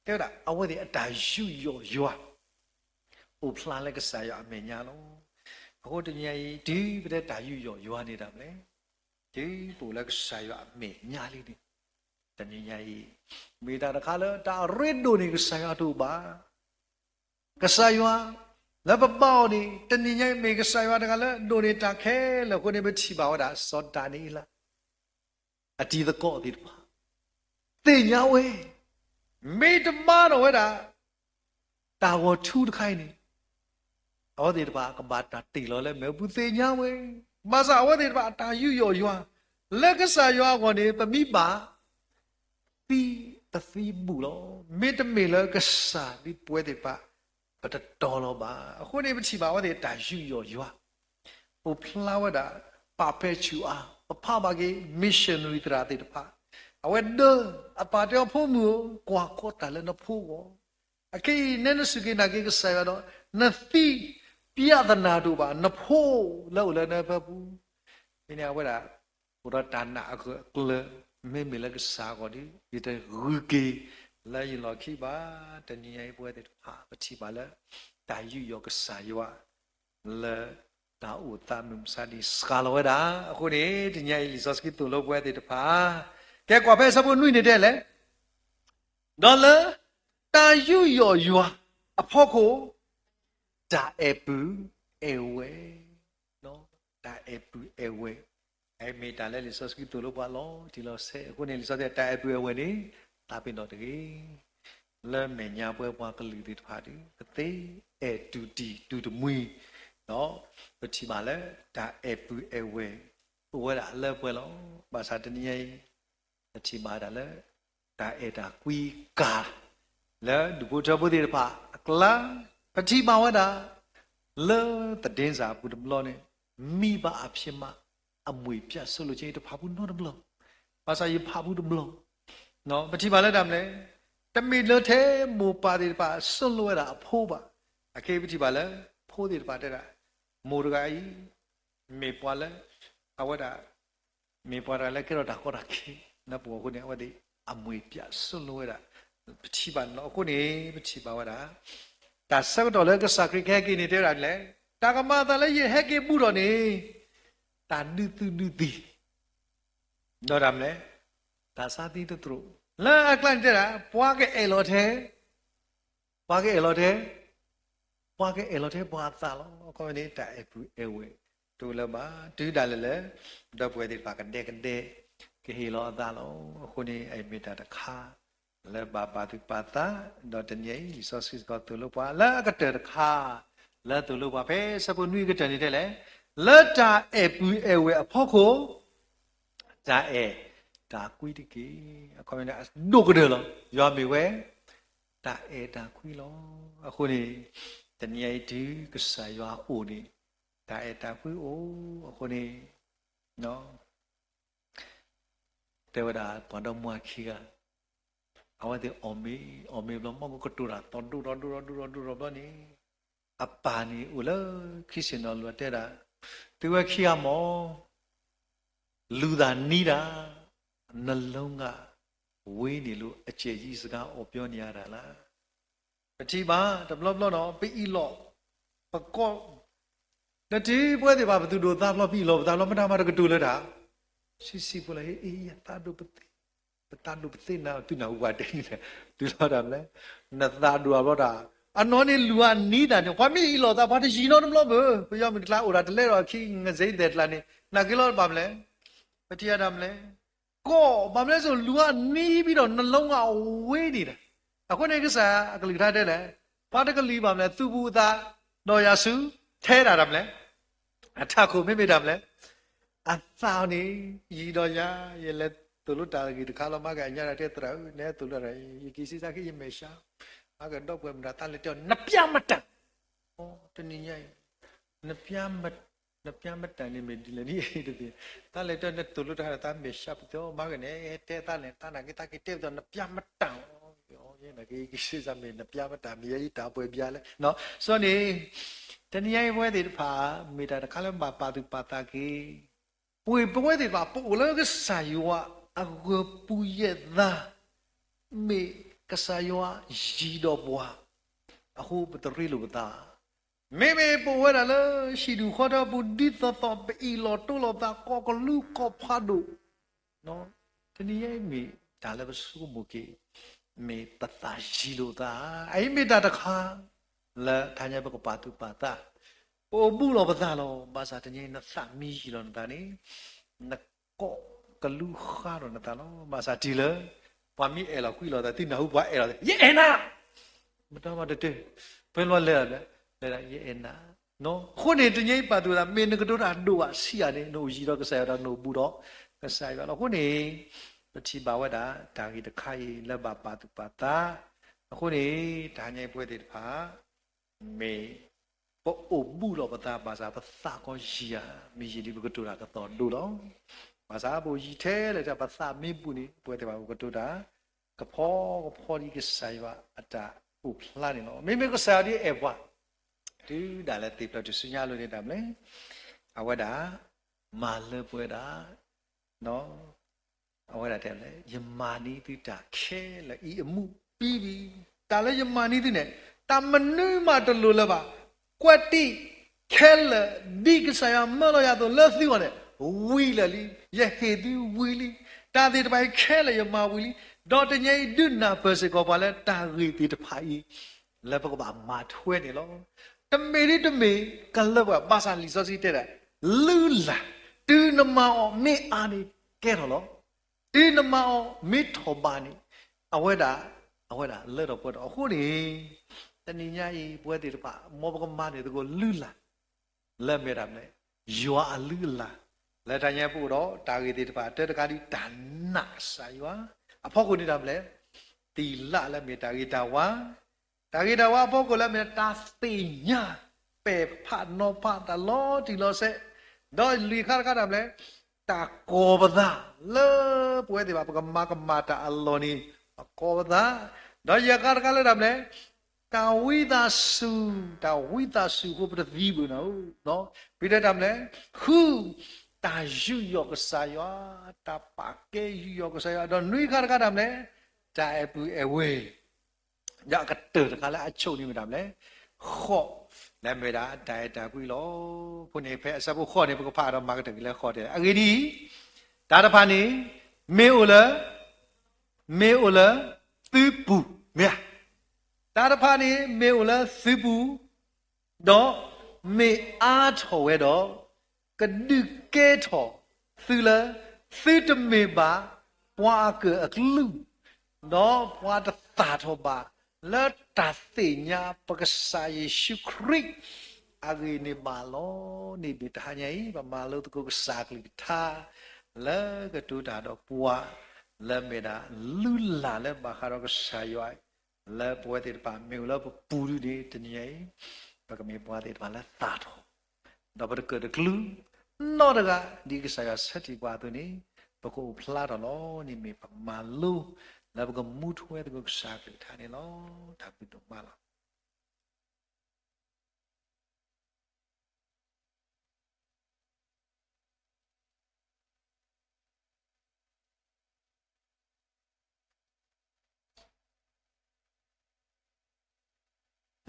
တဲ့တာအဝတိအတာယူယောယောဥပလာလက်ကစားရအမေညာနော်အခုတညကြီးဒီပြတဲ့တာယူယောယောနေတာမလဲဒီပူလက်ကစားရအမေညာလေးနေတညကြီးမေတာတခါလဲတာရစ်ဒိုနေကစားရတော့ပါကစားရ แล้วปะป้านี่ตะนี่ไงเมกะสายวะตะกะละโดเนตาแค่แล้วคนนี้ไปฉีบ่าวดาซอดานี่ละอดีตะกอติปะติญาเวเมตมาတော့ဝဲတာတာဝထူးတခိုင်းနေဩဒီတပါကဘာတာတီလောလဲမဲဘူးသိညာဝဲမဆာဝဲဒီတပါတာယူရော်ရွာလက်ကဆာရွာကောနေပမိပါတီတသီဘူးလောမေတမေလကဆာဒီပွဲဒီပါပတတော်လောပါအခုနေမချီပါဝဲဒီတာယူရော်ရွာဟိုဖလာဝဲတာပါဖဲချူအားအဖပါကေမစ်ရှင်နရီတရာတိတပါအဝဲဒအပါတောဖို့မူကွာကောတာလည်းနဖို့ကောအကေနနစုကေနာကေကဆာရတော့နသီပြဒနာတို့ပါနဖို့လောက်လည်းနဖဘူးဒီနေဝဲတာဘုရားတာနာကလမေမေလကစားကောဒီဒီတဲ့ရူကေလာရင်လောခိပါတနည်းပွဲတဲ့ဟာပတိပါလဲတာယူယောကဆာယောလဲတာဥတာနုစာဒီစကာလဝဲတာအခုနေဒီညရီစောစကီတူလောက်ပွဲတဲ့ပါကဲကွာဖဲစဖို့နှွိနေတဲ့လေဒေါ်လာတာယူယောယွာအဖို့ကိုဒါအပူအဝဲနော်ဒါအပူအဝဲအဲ့မေတာလဲလီစောစကီတူလို့ပါလောဒီလောဆဲအခုနေလီစောတဲ့ဒါအပူအဝဲနေတာပင်တော့တကေလဲမညာပွဲပွားကလူဒီတဖာဒီအသေးအတူတီတူတမွီနော်ပတိပါလဲဒါအပူအဝဲဝဲတာလဲပွဲလောဘာသာတနည်းအချိမာတာလဲဒါအေတာကွီကာလဲဒီဘုရားဘုရားပါအကလာပတိမာဝတာလဲတည်င်းစာဘုဒ္ဓဘလောနဲ့မိဘအဖြစ်မှအမွေပြတ်ဆိုလို့ချင်းတဖာဘူးနော်တဘလောဘာသာရဖာဘူးတဘလောနော်ပတိမာလဲတာမလဲတမီလထဲမူပါဒီပါဆွလွဲတာအဖိုးပါအကေပတိပါလဲဖိုးဒီပါတဲ့တာမိုးရဂိုင်းမေပွာလဲအဝတာမေပွာလဲကေတော့တာခေါ်တာခေနဘောကိုနေဝဒီအမွေပြဆွလွဲတာပတိပါနော်ကိုနေပတိပါဝတာဒါဆက်တော့လဲကစခရခဲကိနေတဲ့ရလဲတာကမတာလဲရဟဲကေပူတော့နေတာနုသူနုတိတော့ရမလဲဒါစာတိတူတူလာအကလန်တဲ့ပွားကေအေလောထဲပွားကေအေလောထဲပွားကေအေလောထဲပွားသားလောကိုနေတာအပူအဝဲတူလမတူဒါလဲလဲတော့ပွဲဒီပါကတဲ့ကတဲ့ကဟီလောအသားလောအခုနေအိမေတ္တာတခါလဲဘာပါတိပါတာတော့တညိစောစစ်ကတူလို့ပါလာကတဲ့တခါလဲတူလို့ပါပဲစပုနွိကတဲ့နေတဲ့လေလက်တာအပူအဝဲအဖို့ကိုဒါဒါကွီတကေအခေါ်နေတာဒုကတယ်လောရွာမီဝဲဒါဒါကွီလောအခုနေတညိဒီကဆာရွာအိုနေဒါဒါကွီအိုအခုနေနော်တေဝဒာပန္ဒမွာခိကအဝတ်အော်မေဘလမကတူရာတန်တူဘောနီအပါနီဦးလခိစင်တော်လွတ်တဲ့တာသူဝခိယမောလူသာနီးတာနှလုံးကဝေးနေလို့အကျယ်ကြီးစကားအော်ပြောနေရတာလားပတိပါတဘလဘလတော့ပိဤလော့ပကောတတိပွဲတွေပါဘသူတို့သားဘလပိလောသားဘလမတာမတကတူလတာစီပလေအေးတာဒုပတိနာသူနာဥပါတေနေသူလာတယ်လေနသာဒူဘောတာအနော်နေလူကနီးတာညခွာမီလောတာဘာတရှိနော်မလို့ဘယ်ရောက်မတလားအိုတာတလဲတော့ခိငစိတဲ့တလားနေနာကီလောပါမလဲပတိရတာမလဲကိုဘာမလဲဆိုလူကနီးပြီးတော့နှလုံးကဝေးနေတာအခုနေကစားအကလီထားတဲ့လေဘာတကလီပါမလဲသူဘူးသားတော်ရစုထဲတာတယ်မလဲအထခုမိမိတာမလဲအသောင်းနေရီတော်ရရလဲတူလို့တာကြီးတခါလောမကညာရတဲ့တရနဲ့တူလို့ရကီစီစားခိမေရှာအကတော့ပွဲမတာတလည်းတော့နပြမတန်ဩတနည်းညနပြမတန်နေမေဒီလည်းဒီတည်းတလည်းတော့တူလို့တာတာမေရှာတော့မကနေတဲ့တလည်းတနာကိတကိတဲ့တော့နပြမတန်ရောရနေကိစီစားမေနပြမတန်မြေကြီးတာပွဲပြလဲနော်ဆိုနေတနည်းပွဲတွေဖာမေတာတခါလည်းပါသူပါတာကြီးပွဲတွေပါပို့လို့ကစားရွာအကပူရဲ့သားမေကစားရွာရီတော့ဘွားအခုပတရီလို့တာမေပို့ဝဲလာရှိသူခေါ်တော့ဘူးဒီတော့ပီလောတိုလောတာကောကလူကောဖာဒိုနော်တနည်းမေဒါလည်းစုမှုကေမေတတာရီလို့တာအဲ့မေတာတခါ le tanya bako patu pata o bulo batalo basa tanya na sami lo natani na ko kalu kharo natalo basa dile pami ela kui lo ta tina hu ba ela ye ena mata ma de pen lo le ye ena no khone tanya patu la men ko do da do wa si ya ne no yi do ka sa da no bu do ka sa ya lo khone pati ba wa da da gi de khai le ba patu pata khone tanya pwe de pha me po obu lo bata basa basa ko ya mi yi di ko to da ka to do lo basa bo yi the le ta basa mi pu ni pwe de ba ko to da ka pho di ke sai ba ata u phla ni lo me ko sa di e bwa tu da le ti plo tu su nya lo ni da mle awa da ma le pwe da no awa da te le yamani ti da khe le i amu pi bi da le yamani ti ne ta manu ma to lo le ba kwati khela dig saya malo ya to le si ne wi le li ye he di wi li ta ti ta bai khela ya ma wi li do ta nyai du na pe se ko ba le ta ri ti ta phai le ba ko ba ma thwe ni lo ta me ri ta me ka le ba sa li so si te da lu la tu na ma o me a ni ke ro lo tu na ma o me tho ba ni awe da le do po do ho niတဏှာကြီးပွဲတေတပါမောပကမနေတကိုလူလာလက်မဲ့တာနဲ့ရွာလူလာလက်တညာပို့တော့တာဂေတေတပါတေတကာဒီဒါနစာရွာအဖို့ကိုနေတာမလဲတီလလက်မဲ့တာဂေတာဝါအဖို့ကိုလက်မဲ့တာသိညာပေဖာနောဖာတလောဒီလောဆက်တော့လီခါကတာမလဲတာကောပဒလေပွဲတေပါပကမကမတာအလောနီကောပဒတော့ရကာကလည်းတာမလဲတာဝိသစုကိုပြတိဘူးနော်ပြီးတဲ့တမ်းလဲခုတာယူယောကစားယောတာပါကေယူယောကစားယောတော့နှွေးခါတမ်းလဲတာအပူအဝေးညကတဲ့တခါလဲအချုပ်နေမှာတမ်းလဲခော့လဲမေတာတိုင်တာကွီလောခုနေဖဲအစဖို့ခော့နေဘကဖာတော့မာကတကလဲခော့တယ်အဂီဒီဒါတဖာနေမေအိုလာသီပူမြာတာတဖာနေမေအိုလာသီပူတော့မေအားထော်ဝဲတော့ကဒုကဲထော်သီလာသီတမေပါပွားကအကလူတော့ပွားတတာထော်ပါလက်တာသိညာပကစားယေရှုခရစ်အဂိနေမာလောနေဘတာညာဤပမာလောတကုကစားကလိထားလဲကတူတာတော့ပွားလဲမေတာလူလာလဲဘာခါတော့ကစားရွိုင်လဲပွဲတဲ့ပါမေလောပူရီဒီတညာဤပကမေပွားတဲ့ပါလဲတာတော့တော့ဘကတဲ့ကလူနော်တကဒီကစားရဆက်တီပွားသူနေပကုဖလာတော့လောနေမေပမာလောလာဘကမူထွဲတကစားကလိထားနေလောဒါပြီးတော့မလား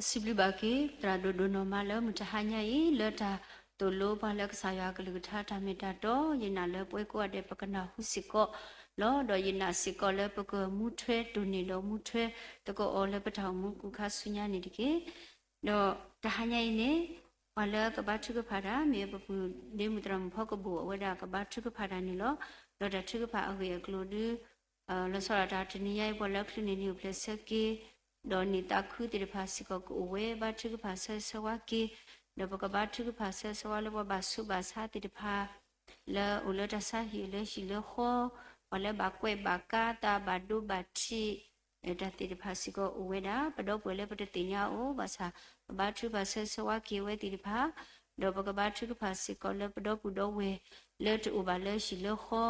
စီဘလဘာကေတရာဒိုဒိုနိုမာလမတဟညာဤလတာတိုလိုဘာလက်ဆာယာကလူထာတာမီတာတော့ယနာလပွဲကိုတဲ့ပကနာဟုစီကောလောတော့ယနာစီကောလပကမူထွဲတူနီလောမူထွဲတကောအော်လပထောင်မူကုခဆုညာနေတကေတော့တဟညာဤနေဘာလကဘာထုကဖာရာမေပပူနေမူတရမဖောကဘူအဝဒကဘာထုကဖာရာနီလောတော့တထုကဖာအဝေကလိုဒူလဆောရတာတနီယိုင်ဘောလက်ခရနီနီပလက်ဆကေဒေါ်နီတာခုတိဖာစီကောကိုဝဲဘာထုကဖာဆဆဝကေဒဘကဘာထုကဖာဆဆဝလဘဘာဆုဘာသာတိဖာလာဥလတဆာဟီလေရှိလခောဝလဘကွဲဘာကာတာဘာဒုဘာချီတတိဖာစီကောဝဲတာပတော့ပွဲလေပတတိညာအိုဘာသာဘာထုဘာဆဆဝကေဝဲတိဖာဒဘကဘာထုကဖာစီကောလေပတော့ပူတော့ဝဲလေတူဘာလေရှိလခော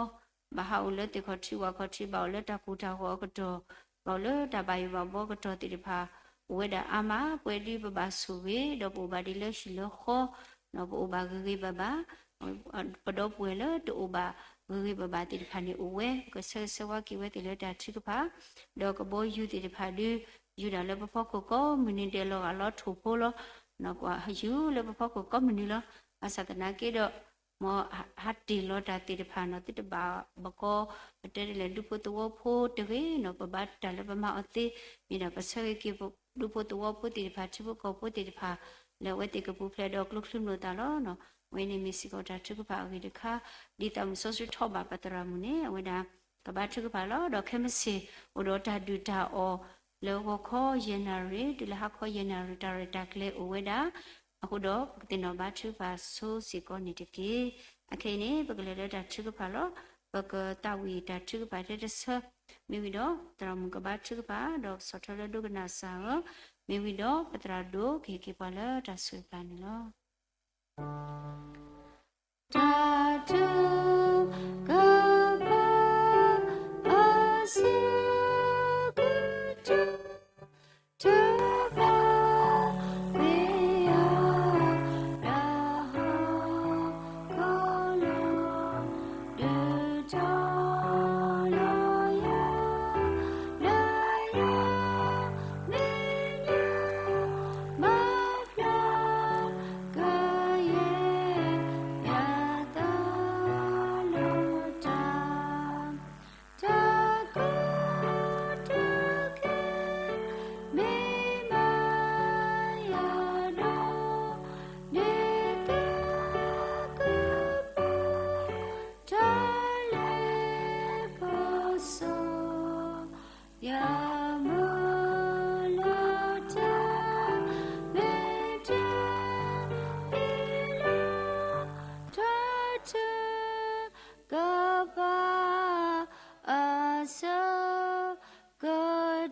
မဟာဥလတေခောချီဝါခောချီဘောလေတကူတာဟောကတော့ဘောလတဘိုင်ဘောကတော်တိဖာဝေဒအာမပွဲဒီပပဆူဝေတော့ပူဘာဒီလရှိလခောနော်ပူဘာဂေဘဘာပတော့ပွဲလတူဘာဂေဘဘာတိဖာနေဝဲကဆဆဝကီဝဲတိလတာချိကဖာတော့ကဘောယူတိဖာဒီယူဒါလပဖောကိုကောမနီတဲလောကလောထူဖိုလောနော်ကွာယူလပဖောကိုကောမနီလောအသဒနာကေတော့ မောဟာတီလောတာတိတဖာနော်တိတဘာဘကောတဲလေဒုပတဝဖိုတရေနော်ပဘတ်တလပမအတိမိနာပစရေကိဒုပတဝဖိုတိတဖာချိဘကောဖိုတိတဖာလေဝတိကပူဖလက်တော့ကလုခုနိုတာလောနော်ဝင်းနေမီစီကောတာချိကပါဝိတခါဒီတမ်ဆိုစထောဘာပတရမှုနေဝဒါကဘာချိကပါလောတော့ခဲမစီဝဒတာဒူတာအောလောခေါ်ယနာရီဒီလဟခေါ်ယနာရီတာရတာကလေဝဒါအခုတော့တင်တော့ဘာချိပါဆိုစီကောနေတကေအခင်းနေပကလေတာချိကပါလောပကတာဝီတာချိကပါတဲ့ဆမိဝီတော့တရမကဘာချိကပါတော့ဆော့ထရဒုကနာဆာမိဝီတော့ပတရာဒိုခေကေပါလာတာဆွေပါနေလောတာတူကဘာအစကူ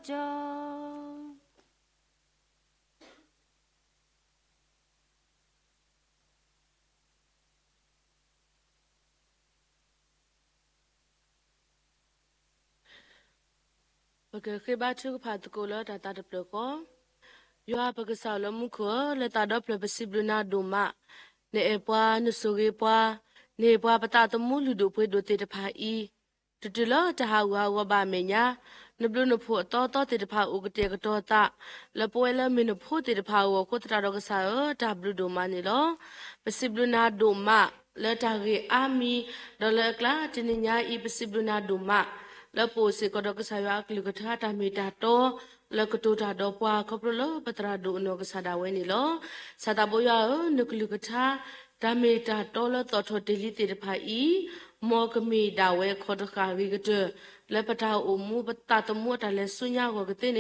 တူบกเคบ้าชุกพาตะโกลตาตาดปลก็ยัวบกสาวลมุขเลตาดปลบสิบลนาดูมะเนเอปวานุสุเกปวาเนปวาปตาตมูลุดูเปดูเตตพาอีตุตุลตะหาวาวบาเมญานบลุนพุตอเตตพาอุกเตกตอตะละปวยละมินพุเตตพาวโคตราดกสาวตาบลุดูมานี่ลปสิบลนาดูมะเลตาเกอามีดอลกลาตินิญาอีปสิบลนาดูมะแล้วปูสิกดกษายากลิกทาตามีตาโตแล้วก็ตูตาดอปวาขบลปตราดูนกษาดาเวนิลสาตาบยานึกลิกทาตามีตาโตแล้วต่อทอติลิติดภาอีมอกมีดาเวขดกาวิกเตและปตาอุมูปตาตมูตาเลสุญญากกติเน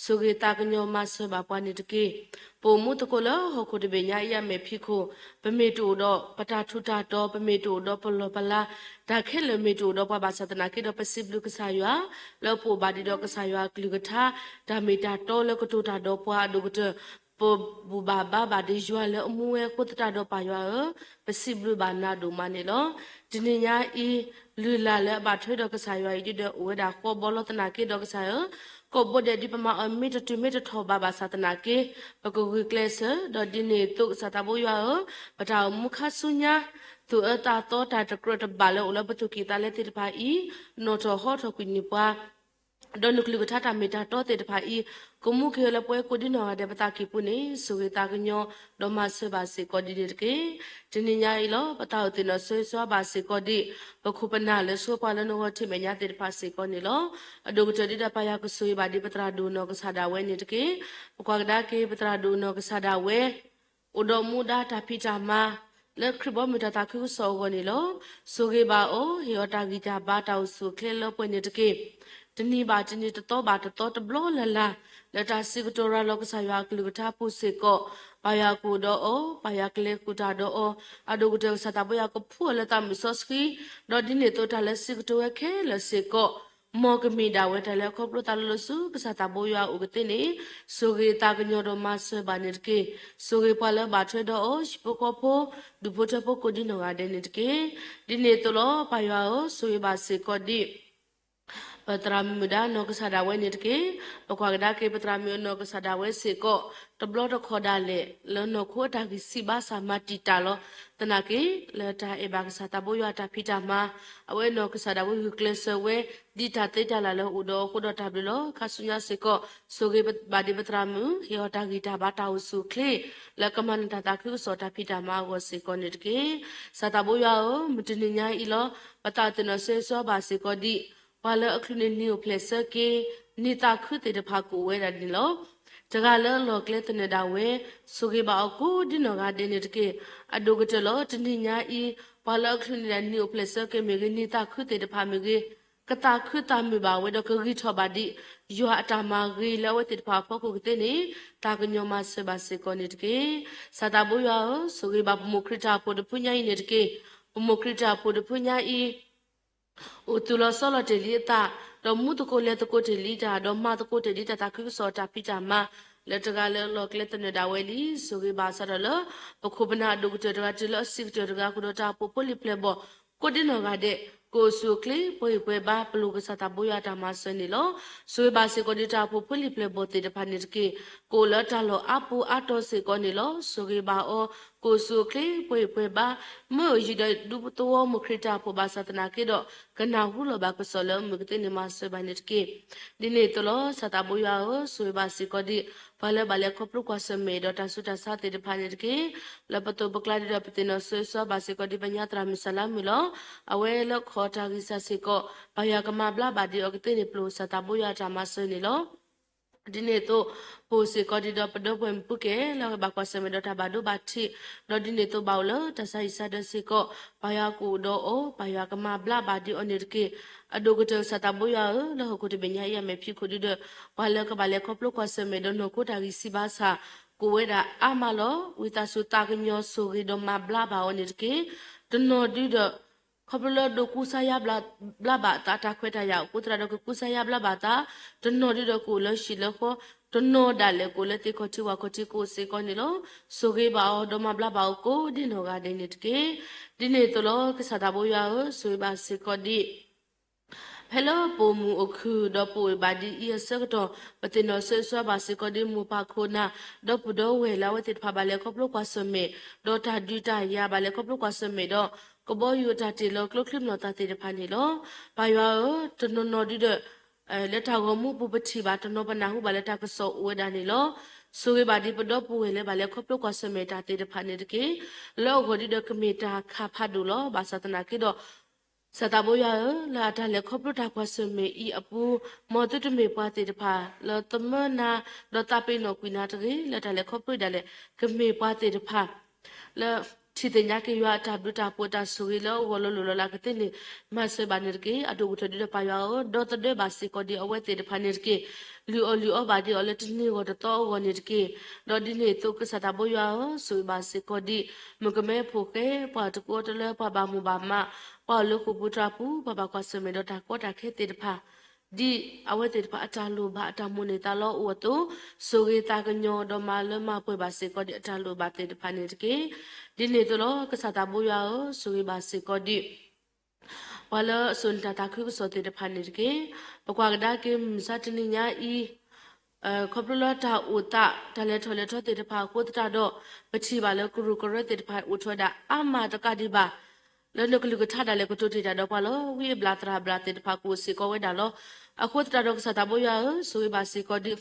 สุเกตากญอมาสบาปานิตเกปูมุตโกลหกุดเบญายะเมพิโคปเมตูดอปตาทุตาดอปเมตูดอปลปลาดาเคลเมตูดอปบาสตนาเคดอปสิบลุกสายะแล้วปูบาดิดอกสายะกลิกทาดาเมตาโตแล้วก็ตูตาดอปวาดุกเตปูบูบาบาบาดิจวาเลอมูเอกุตตาดอปายะปสิบลุบานาดูมาเนลดินิญาอีလူလာလဲဘာထွေးတော့ကစားရွာကြီးတဲ့ဝဲတာခေါ်ဘောလတနာကေတော့ကစားရကိုဘတဲ့ဒီပမာအမီတမီတထောဘာဘာသတနာကေပကူကလဆဒဒီနေတုစတာဘောရွာပတာမုခဆုညာသူအတာတော့တာတကရတဘာလဲဥလဘတုကီတလဲတိတဖာဤနော်တော်ဟောထကွနိပွားดอนุกลิกทัตามิตาโตเตตพาอีกุมุเคลปวยกุดินอเดปตากิปุนีสุเวตากญอดอมาเสบาสิกอดิเดเกจินิญาอีโลปตาอุตินอเสซวบาสิกอดิปคุปนาเลสุปาลนโหทิเมญาเตตพาสิกอนิโลอดุกจดิดปายากสุยบาดิปตราดูนอกสาดาเวนิตเกปกวากดาเกปตราดูนอกสาดาเวอุดมุดาตาพิจามาและคริบมิตาตาคิวโซกอนิโลสุเกบาโอเฮอตากิจาบาตาอุสุเคลปวยนิตเกတနီပါတနီတတော့ပါတတော့တဘလလာလက်တာစီကတိုရာလောကဆာယာကလူတာပုစေကောပါယာကူတော့အောပါယာကလေကူတာတော့အောအဒုကတေစတာဘယာကဖူလက်တာမစောစခီတော့ဒီနေတော့တလက်စီကတိုရခဲလက်စေကောမောကမီဒါဝဲတလဲခေါပလိုတလလဆုကစတာဘောယာဥကတိနေဆိုဂေတာကညောတော့မဆဘာနေတကေဆိုဂေပလဘာထွေတော့အောရှပကောဖိုဒုဖို့တဖို့ကိုဒီနောငါတဲ့နေတကေဒီနေတော့ပါယာအောဆိုရပါစေကောဒီပ Patramimuda no Kasadawe Nitke, Okwagdake Patramio no Kasadawe Seko, the blood of Kodale, Lono Kota Sibasa Matitalo, Tanaki, Leta Ebakasataboya Tapitama, Awe no Kasadawe who clears away, Dita Teta Lalo Udo, Kudo Tablo, Kasunya Seko, Sogi Badi Patramu, Hiotagita Bata Usu Clay, Lakaman Tataku, Sota Pitama was Seko Nitke, Sataboya, Mutininya Ilo, Patatino Seso Basikodi. While a clean new place, Nita could the Paku where at the law. Tagala look let in the way, so give out good dinner garden it gay. I do get a lot in Nina while a clean and new place, Nita could the Pamigi. Kata Kutamiba with a cogito body. You are Tamagi lowered Papa Kutini, Taganyo Masabasic on it gay. Satabuya, so give up Mokrita put the punya in it gay. Mokrita put the punya Utula solo telita, the mutuko let the cote lita, the matako telita taku sota pitama, letagale lock letter daweli, so we basarala, the Kobana Dugutratilla, sick to the Gakudota, Popoli plebo, Codinogade, go so clay, Poeba, Pelugasatabuya Tamasanilo, so we basicodita Popoli plebo the panitki, go latalo apu ato seconilo, so we bao. Sukli, Pueba, Mojida Dubuto, Mukrita, Pobasatana Kido, Kanahula Bakasolo, Mugtini Master Banitki, Dinetolo, Satabuya, Suibasicodi, Pala Balekopru Quasame, Dota Suta Sati, the Panitki, Lapato Bocladi Rapitino Suso, Basicodi Banyatra Misalamilo, Awelo, Kota Gisasico, Payagamabla, Badi Octini Plus, Satabuya Tamasunilo. Dineto pose corridor pedopo empuke la bakwaseme dota badu bati do dineto baulo tasa isa de siko payaku do o payakama bla badi onirke adogotel satabuya la hokuti benya ya mepi kudido wala ka bale koplo kwaseme do no kota risibasa kuweda amalo witasu tagnyo suri do mabla ba onirke do no dido Kabla do kusaya blaba tata kweta ya kutra do kusaya blaba ta to no do kula shilako to no dale kula te koti wa koti ko se konilo soge ba do ma blaba ko dino ga denitke dinetolo ke sadaboya so ba se kodi Hello, Pomu Oku, Dopo, Badi, Sector, but in no sense of Basicodi Mupakona, Dopo do, Lawated Pabalekoplo Quasome, Dota Duta, Yabalekoplo Quasome, do, Koboyu Tatilo, Cloclim Notati the Panilo, Payao, to no did Letagomu Pupati, but no Banahu Baletaka so Udanilo. So we body Dopo, Balekoplo Quasome, Tati the Paniki, Logo did the Comita Capadulo, Basatanakido. Sataboya la ta le kopta kwaseme I apu motu to me party de pa la tamana do tapi no kwinatri la ta le kopta dale keme party de pa la chitenya ke yo ta buta pota suilo wolo lo la ketini mase banirke adu uto de pa yo do to de basi ko di awete de panirke lu o badi o letini go to wonirke do dine to ke sataboya su basi ko di mukame phoke pa to ko to le pa ba mu ba ma Paulo Kubutrapu, Baba Quasemedo Takota Ketpa. Di awaited Patalu Batamuni Talo Uto, Sugi Taganyo Domalama Pubasico de Talu Bate de Panitki, Dinetolo, Casatabuya, Sugi Basicodi. Pala Suntataku Soti de Panitki, Paquadakim Sataninya Copulata Uta, Taletoleto de Pacutado, Pachibala Kurukore de Utoda, Ama the Kadiba. Lano Kulutada Lecotuti Dopalo, we blatra blated Pacusico Wedalo, a quota dog Sataboya, Suibasico di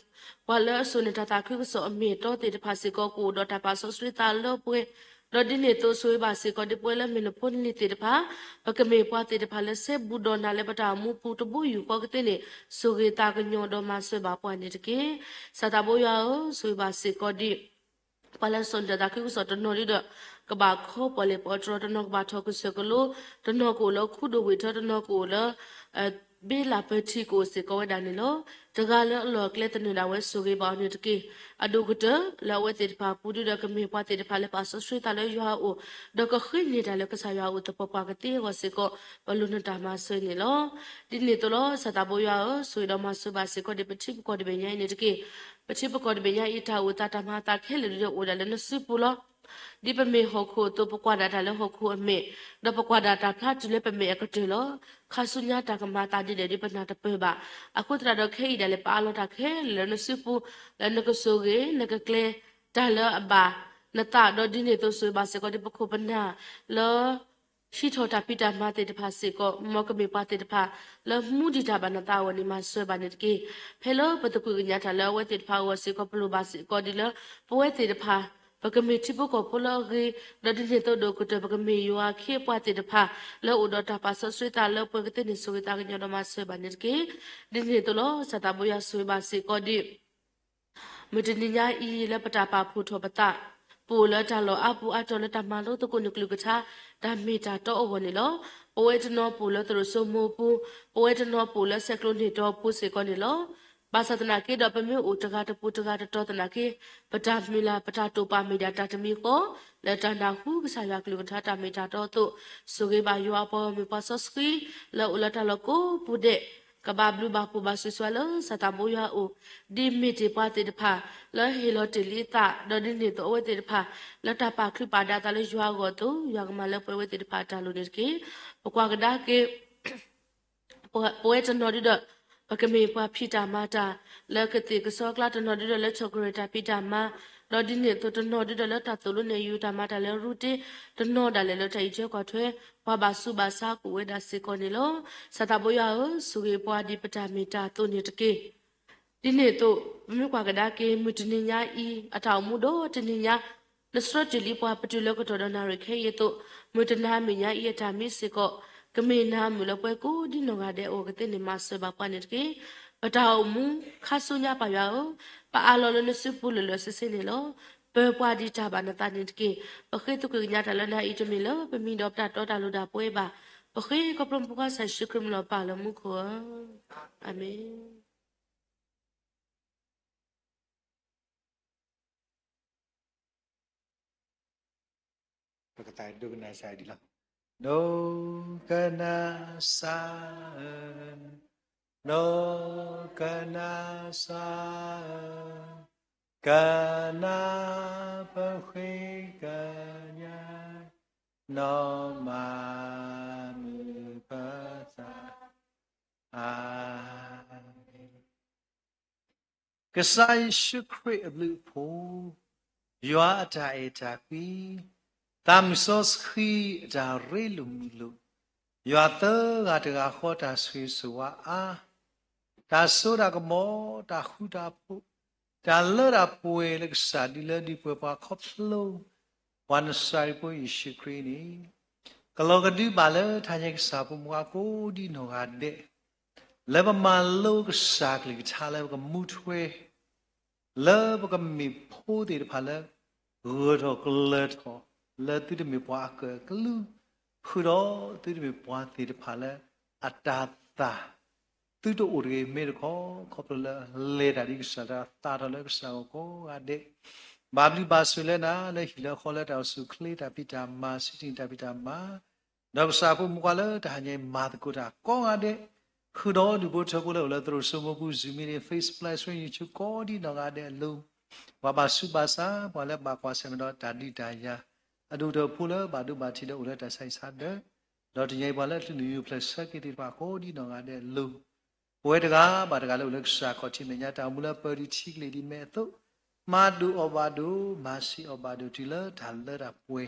Pala Sunitataku, so me toti the Pasico, Dota Paso Street, Alopue, Dodineto, Suibasico di Puella Minoponi de Pa, Pacame Pati de Palace, Budona Lebata, Mupu to Buyu, Pocatini, Sugitaganyo Domaseba Poinitki, Sataboya, Suibasico di Palason de Daku, so the Norido. Kabako, Pole Potro, the Nok Batok Circolo, the Nokola, Kudo Witter, the Nokola, Billa Petico, Sico Danilo, the Gala, Lok, let the Nudawa, Sugi Bounty, a Duguta, Lawet Papu, the Kami Pati, the Palapaso Street, Alaja, or the Kohini, the Lakasaya with the Popakati, was Sico, Baluna Damasunilo, Dinitolo, Sataboya, Suidama Subasico, the Petit Codibina in it, but Chipo Codibina, Ita, with Tatamata, Kelly, or the Supula. ဒီပမေဟခုတော့ပကွာဒတာလဟခုအမေဒပကွာဒတာဖတ်လေပမေအကတေလောခါဆုညာတာကမာတာဒီလေဒီပနာတပေပါအခုတရတော့ခေးတယ်လေပါလို့တာခဲလနစုပူလနကဆိုကေနကကလေတာလအဘာနတာတော့ဒီနေတော့ဆွေပါစေကိုဒီပခုပနာလောရှိထောတာပိတာမတေတဖာစေကိုမောကမေပါတေတဖာလောမှုဒီတာဘနတာဝနီမဆွေပါနေတကေဖဲလောပတကူညာတာလောဝဲတေတဖာဝစေကိုပလူပါစေကိုဒီလောပဝဲတေတဖာပကမေတိပကိုပလောဂေဒဒိတောဒကုတပကမေယောခေပွားတေတဖာလောဥဒတာပါဆဆွေတာလောပကတိနေဆွေတာကညောမဆွေပါနေကေဒီနေတလောစတာဘယဆွေပါစေကိုဒီမတနိညာဤလပတာပါဖုထောပတာပူလတာလောအပူအတော်လတမလို့တကုနုကလူကချာဒါမီတာတော့အဝနေလောပဝဲတနောပူလတရဆုမပူပဝဲတနောပူလဆက်ကလုံးနေတော့ပူစေကောနေလောဘာသာတနာကေတော့ပမျိုးဥတကားတပူတကားတော်တနာကေပတာမီလာပတာတိုပါမီတာတတမီကိုလက်တနာဟုကစားရကလူကထာတာမီတာတော့သူဆိုကေပါယောပေါ်မီပါဆော့စကီလောဥလတာလောကိုပူတဲ့ကဘာဘလူဘာပူဘာဆွဆွလစတာမိုယာအိုဒီမီတီပါတေတဖာလဲဟီလိုတီလီတာဒဒင်းနေတော့ဝဲတေတဖာလတ်တာပါခရပါဒါတလေရွာကိုတူရွာကမလဲပွဲဝဲတေတဖာတာလို့နေကေပကွာကဒါကေပွဲတနော်ဒီတော့ပကမေပွားဖိတာမာတာလက်ကတိကစောကလာတနော်ဒီတော့လက်ချောကရတာဖိတာမာတော့ဒီနေတော့တနော်ဒီတော့လက်တာတူလို့နေယူတာမာတာလဲရူတီတနော်ဒါလဲလက်ထိုင်ချေကွာထွဲဘာဘာစုဘာစာကိုဝဲဒါစေကောနေလို့စတာဘိုယာစုကေပွားဒီပတာမီတာတူနေတကေဒီနေတော့မြို့ကွာကဒါကေမတနိညာဤအထောင်မှုတော့တနိညာလစရတလီပွားပတူလောကတော်နာရခေရတော့မတနာမညာဤတာမီစေကောကမေနာမူလပွဲကိုဒီနောကတဲ့အိုကတဲ့နေမဆွပါပနေတကေပတောင်မူခါဆုညာပါယောပါအလောလနစုပူလလဆစနေလောပေပွားဒီတာဘာနတာနေတကေပခေတုကညာတလနာဣတမီလောပမီတော့တာတော်တာလူတာပွဲပါပခေကပရံပကဆာရှိကရမလောပါလမှုခောအာမင်ပကတိုင်ဒုကနာဆိုင်ဒီလားno kana sa no kana sa kana pa khwe kanya no ma mi pa sa amen kasai shukri ablu pho ywa ata eta pi tam sos khi da re lu mi lu ywa ta ga ta kho ta swi so wa a ta so da ka mo ta khu da phu ta le da pwe le sa di le di pwe pa khop lo wan sai pwe shi kri ni ka lo ka di ba le tha nya ka sa pu mo ko di no ga de le ba ma lo ka sa kli ka cha le ka mu thwe le ba ka mi pho de pha le ro tho ka le tho le tu de mi pwa ka lu khu ro tu de mi pwa ti de pha le atata tu to o de me de kho le le da di sa da ta da le sa ko a de ba bli ba su le na le hi le kho le da su kle da pi da ma si ti da pi da ma da sa pu mu ka le da nya ma de ko da ko a de khu ro du bo tho ko le tro so mo pu zu mi de face plus when you chu ko di no ga de lu ba ba su ba sa ba le ba kwa se me do da di da yaအတူတူဖူလဘာဒုဘာချီတဲ့ဦးလက်တဆိုင်စားတဲ့တော့ဒီရိုက်ပါလက်လူယူပလက်ဆက်ကတိပါကိုဒီတော့ကတဲ့လူဘွဲတကားဘာတကားလို့လက်စာခေါ်ချင်မြတာမူလပရီချီကလေးဒီမဲ့တော့မာဒူအဘာဒူမာစီအဘာဒူတီလာဒါလရပွဲ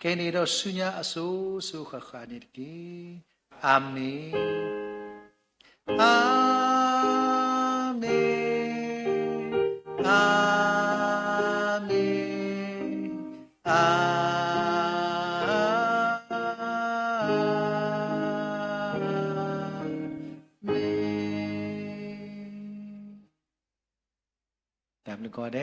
ကဲနေတော့ဆုညာအစိုးဆုခခနေတကေအာမင်အာမင်အာမင်အာမင်ဒါမလို့ခေါ်တယ်